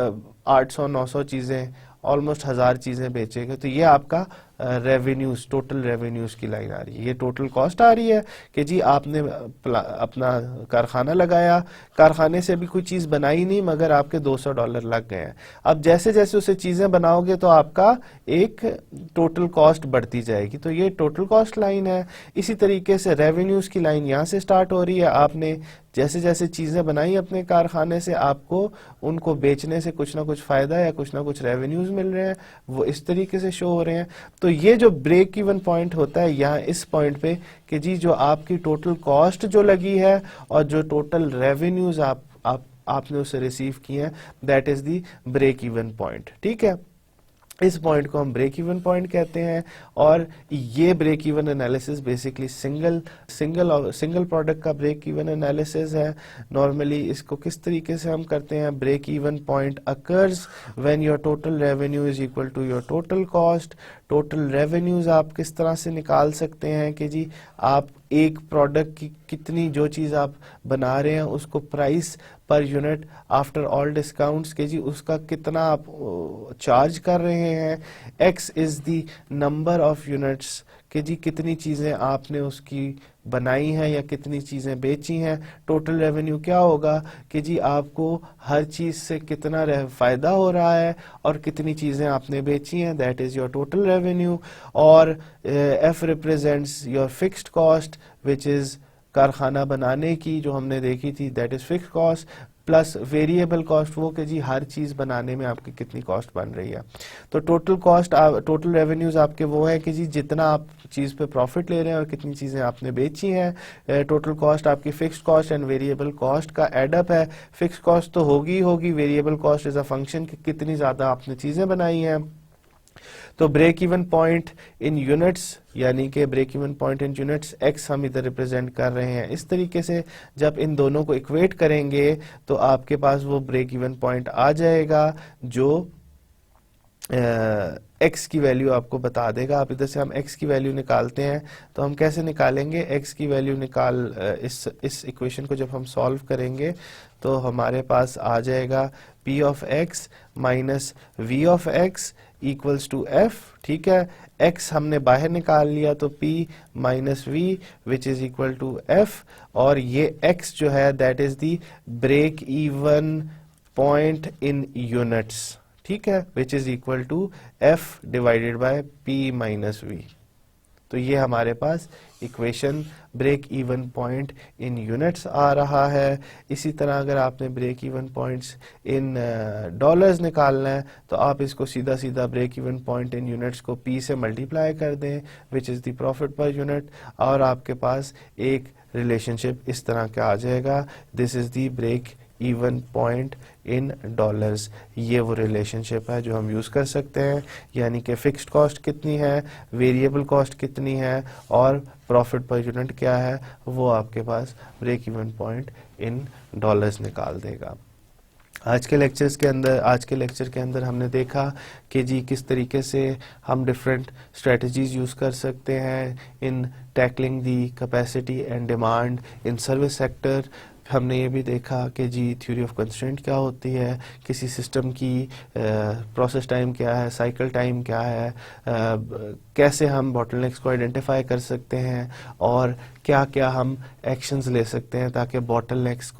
Speaker 1: 800-900 चीजें, ऑलमोस्ट 1000 चीजें बेचेंगे, तो ये आपका रेवेन्यूज, टोटल रेवेन्यूज की लाइन आ रही है। ये टोटल कॉस्ट आ रही है कि जी आपने अपना कारखाना लगाया, कारखाने से अभी कोई चीज बनाई नहीं मगर आपके $200 लग गए हैं। अब जैसे जैसे उसे चीजें बनाओगे तो आपका एक टोटल कॉस्ट बढ़ती जाएगी, तो ये टोटल कॉस्ट लाइन है। इसी तरीके से रेवेन्यूज की लाइन यहाँ से स्टार्ट हो रही है। आपने जैसे जैसे चीजें बनाई अपने कारखाने से, आपको उनको बेचने से कुछ ना कुछ फायदा या कुछ ना कुछ रेवेन्यूज मिल रहे हैं, वो इस तरीके से शो हो रहे हैं। तो ये जो ब्रेक इवन पॉइंट होता है यहाँ इस पॉइंट पे कि जी जो आपकी टोटल कॉस्ट जो लगी है और जो टोटल रेवेन्यूज आपने उसे रिसीव किए हैं, that is the break even point. ठीक है, इस पॉइंट को हम ब्रेक इवन पॉइंट कहते हैं। और ये break even analysis basically single product का ब्रेक इवन एनालिसिस है। नॉर्मली इसको किस तरीके से हम करते हैं, break even point occurs when your total revenue is equal to your total cost. Total revenues आप किस तरह से निकाल सकते हैं कि जी आप एक प्रोडक्ट की कितनी, जो चीज आप बना रहे हैं उसको price per unit after all discounts के जी उसका कितना आप चार्ज कर रहे हैं। X is the number of units कि जी कितनी चीजें आपने उसकी बनाई हैं या कितनी चीजें बेची हैं। टोटल रेवेन्यू क्या होगा कि जी आपको हर चीज से कितना फायदा हो रहा है और कितनी चीजें आपने बेची हैं, that is your total revenue. और F represents your fixed cost which is कारखाना बनाने की जो हमने देखी थी, that is fixed cost, plus variable cost वो कि जी हर चीज बनाने में आपकी कितनी कॉस्ट बन रही है। तो टोटल कॉस्ट, टोटल रेवेन्यूज आपके वो है कि जी जितना आप चीज पे प्रॉफिट ले रहे हैं और कितनी चीजें आपने बेची हैं। टोटल कॉस्ट आपकी fixed cost and variable cost का एडअप है। फिक्स्ड कॉस्ट तो होगी ही होगी, variable cost is a function कि कितनी ज्यादा आपने चीजें बनाई हैं। तो break even point in units, यानी कि break even point in units X हम इधर रिप्रेजेंट कर रहे हैं। इस तरीके से जब इन दोनों को इक्वेट करेंगे तो आपके पास वो ब्रेक इवन पॉइंट आ जाएगा जो एक्स की वैल्यू आपको बता देगा। आप इधर से हम एक्स की वैल्यू निकालते हैं तो हम कैसे निकालेंगे, एक्स की वैल्यू इस इक्वेशन को जब हम सॉल्व करेंगे तो हमारे पास आ जाएगा p of x minus v of x equals to f। ठीक है, x हमने बाहर निकाल लिया तो p minus v which is equal to f, और ये x जो है that is the break even point in units. ठीक है, which is equal to f divided by p minus v। तो ये हमारे पास equation break even point in units आ रहा है। इसी तरह अगर आपने break even points in dollars निकालना है तो आप इसको सीधा सीधा break even point in units को p से मल्टीप्लाई कर दें विच is the profit per unit, और आपके पास एक रिलेशनशिप इस तरह का आ जाएगा, this is the break even point in dollars. ये वो रिलेशनशिप है जो हम यूज कर सकते हैं, यानी कि फिक्स्ड कॉस्ट कितनी है, वेरिएबल कॉस्ट कितनी है और प्रॉफिट पर यूनिट क्या है, वो आपके पास break even point in dollars निकाल देगा। आज के लेक्चर के अंदर हमने देखा कि जी किस तरीके से हम डिफरेंट स्ट्रेटजीज यूज कर सकते हैं in tackling the capacity and demand in service sector. हमने ये भी देखा कि जी थ्योरी ऑफ कंस्ट्रेंट क्या होती है, किसी सिस्टम की प्रोसेस टाइम क्या है, साइकिल टाइम क्या है, कैसे हम बॉटलनेक्स को आइडेंटिफाई कर सकते हैं और क्या क्या हम एक्शंस ले सकते हैं ताकि बॉटलनेक्स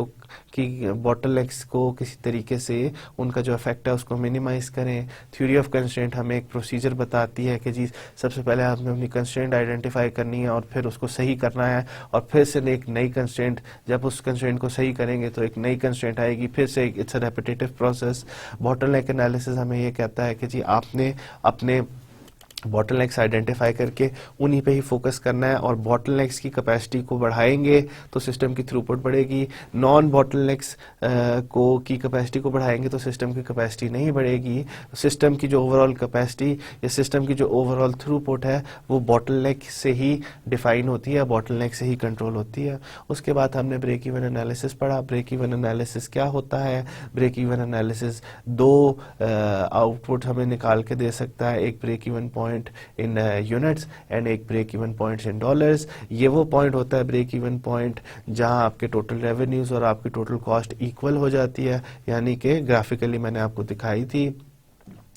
Speaker 1: को किसी तरीके से उनका जो इफेक्ट है उसको मिनिमाइज करें। थ्योरी ऑफ कंस्ट्रेंट हमें एक प्रोसीजर बताती है कि जी सबसे पहले आपने अपनी कंस्ट्रेंट आइडेंटिफाई करनी है और फिर उसको सही करना है, और फिर से एक नई कंस्ट्रेंट, जब उस कंस्ट्रेंट को सही करेंगे तो एक नई कंस्ट्रेंट आएगी, फिर से it's a repetitive process. Bottleneck analysis हमें ये कहता है कि जी आपने अपने बॉटलनेक्स आइडेंटिफाई करके उन्हीं पे ही फोकस करना है, और बॉटलनेक्स की कैपेसिटी को बढ़ाएंगे तो सिस्टम की थ्रूपुट बढ़ेगी, नॉन बॉटलनेक्स की कैपेसिटी को बढ़ाएंगे तो सिस्टम की कैपेसिटी नहीं बढ़ेगी। सिस्टम की जो ओवरऑल कैपेसिटी या सिस्टम की जो ओवरऑल थ्रूपुट है वो बॉटलनेक से ही डिफाइन होती है, बॉटलनेक से ही कंट्रोल होती है। उसके बाद हमने ब्रेक इवन एनालिसिस पढ़ा। ब्रेक इवन एनालिसिस क्या होता है, ब्रेक इवन एनालिसिस दो आउटपुट हमें निकाल के दे सकता है, एक break even point in units and एक break even points in dollars. ये वो पॉइंट होता है ब्रेक इवन पॉइंट जहां आपके टोटल रेवेन्यूज और आपकी टोटल कॉस्ट इक्वल हो जाती है, यानी कि ग्राफिकली मैंने आपको दिखाई थी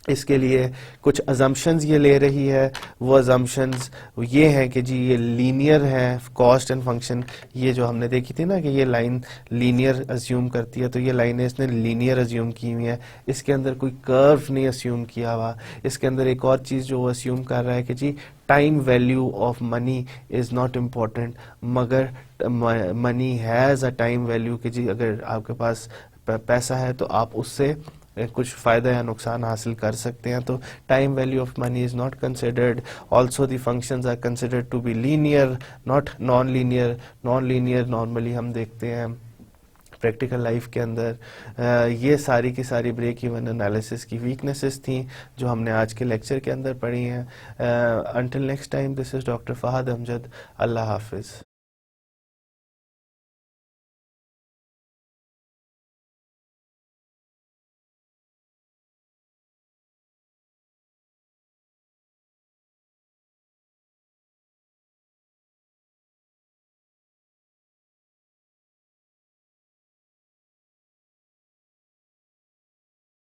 Speaker 1: इसके लिए कुछ अजम्पशंस ये ले रही है। वो अजम्पशंस ये हैं कि जी ये लीनियर है कॉस्ट एंड फंक्शन। ये जो हमने देखी थी ना कि ये लाइन लीनियर अज्यूम करती है, तो ये लाइनें इसने लीनियर अज्यूम की हुई है। इसके अंदर कोई कर्व नहीं अज्यूम किया हुआ। इसके अंदर एक और चीज़ जो वो अज्यूम कर रहा है कि जी time value of money is not important, मगर money has a time value कि जी अगर आपके पास पैसा है तो आप उससे कुछ फ़ायदा या नुकसान हासिल कर सकते हैं। तो time value of money is not considered. Also the functions are considered to be linear not non linear. Non linear normally हम देखते हैं प्रैक्टिकल लाइफ के अंदर। ये सारी की सारी ब्रेक इवन एनालिसिस की वीकनेसेस थी जो हमने आज के लेक्चर के अंदर पढ़ी हैं। Until next time, this is doctor Fahad Amjad. अल्लाह हाफिज़।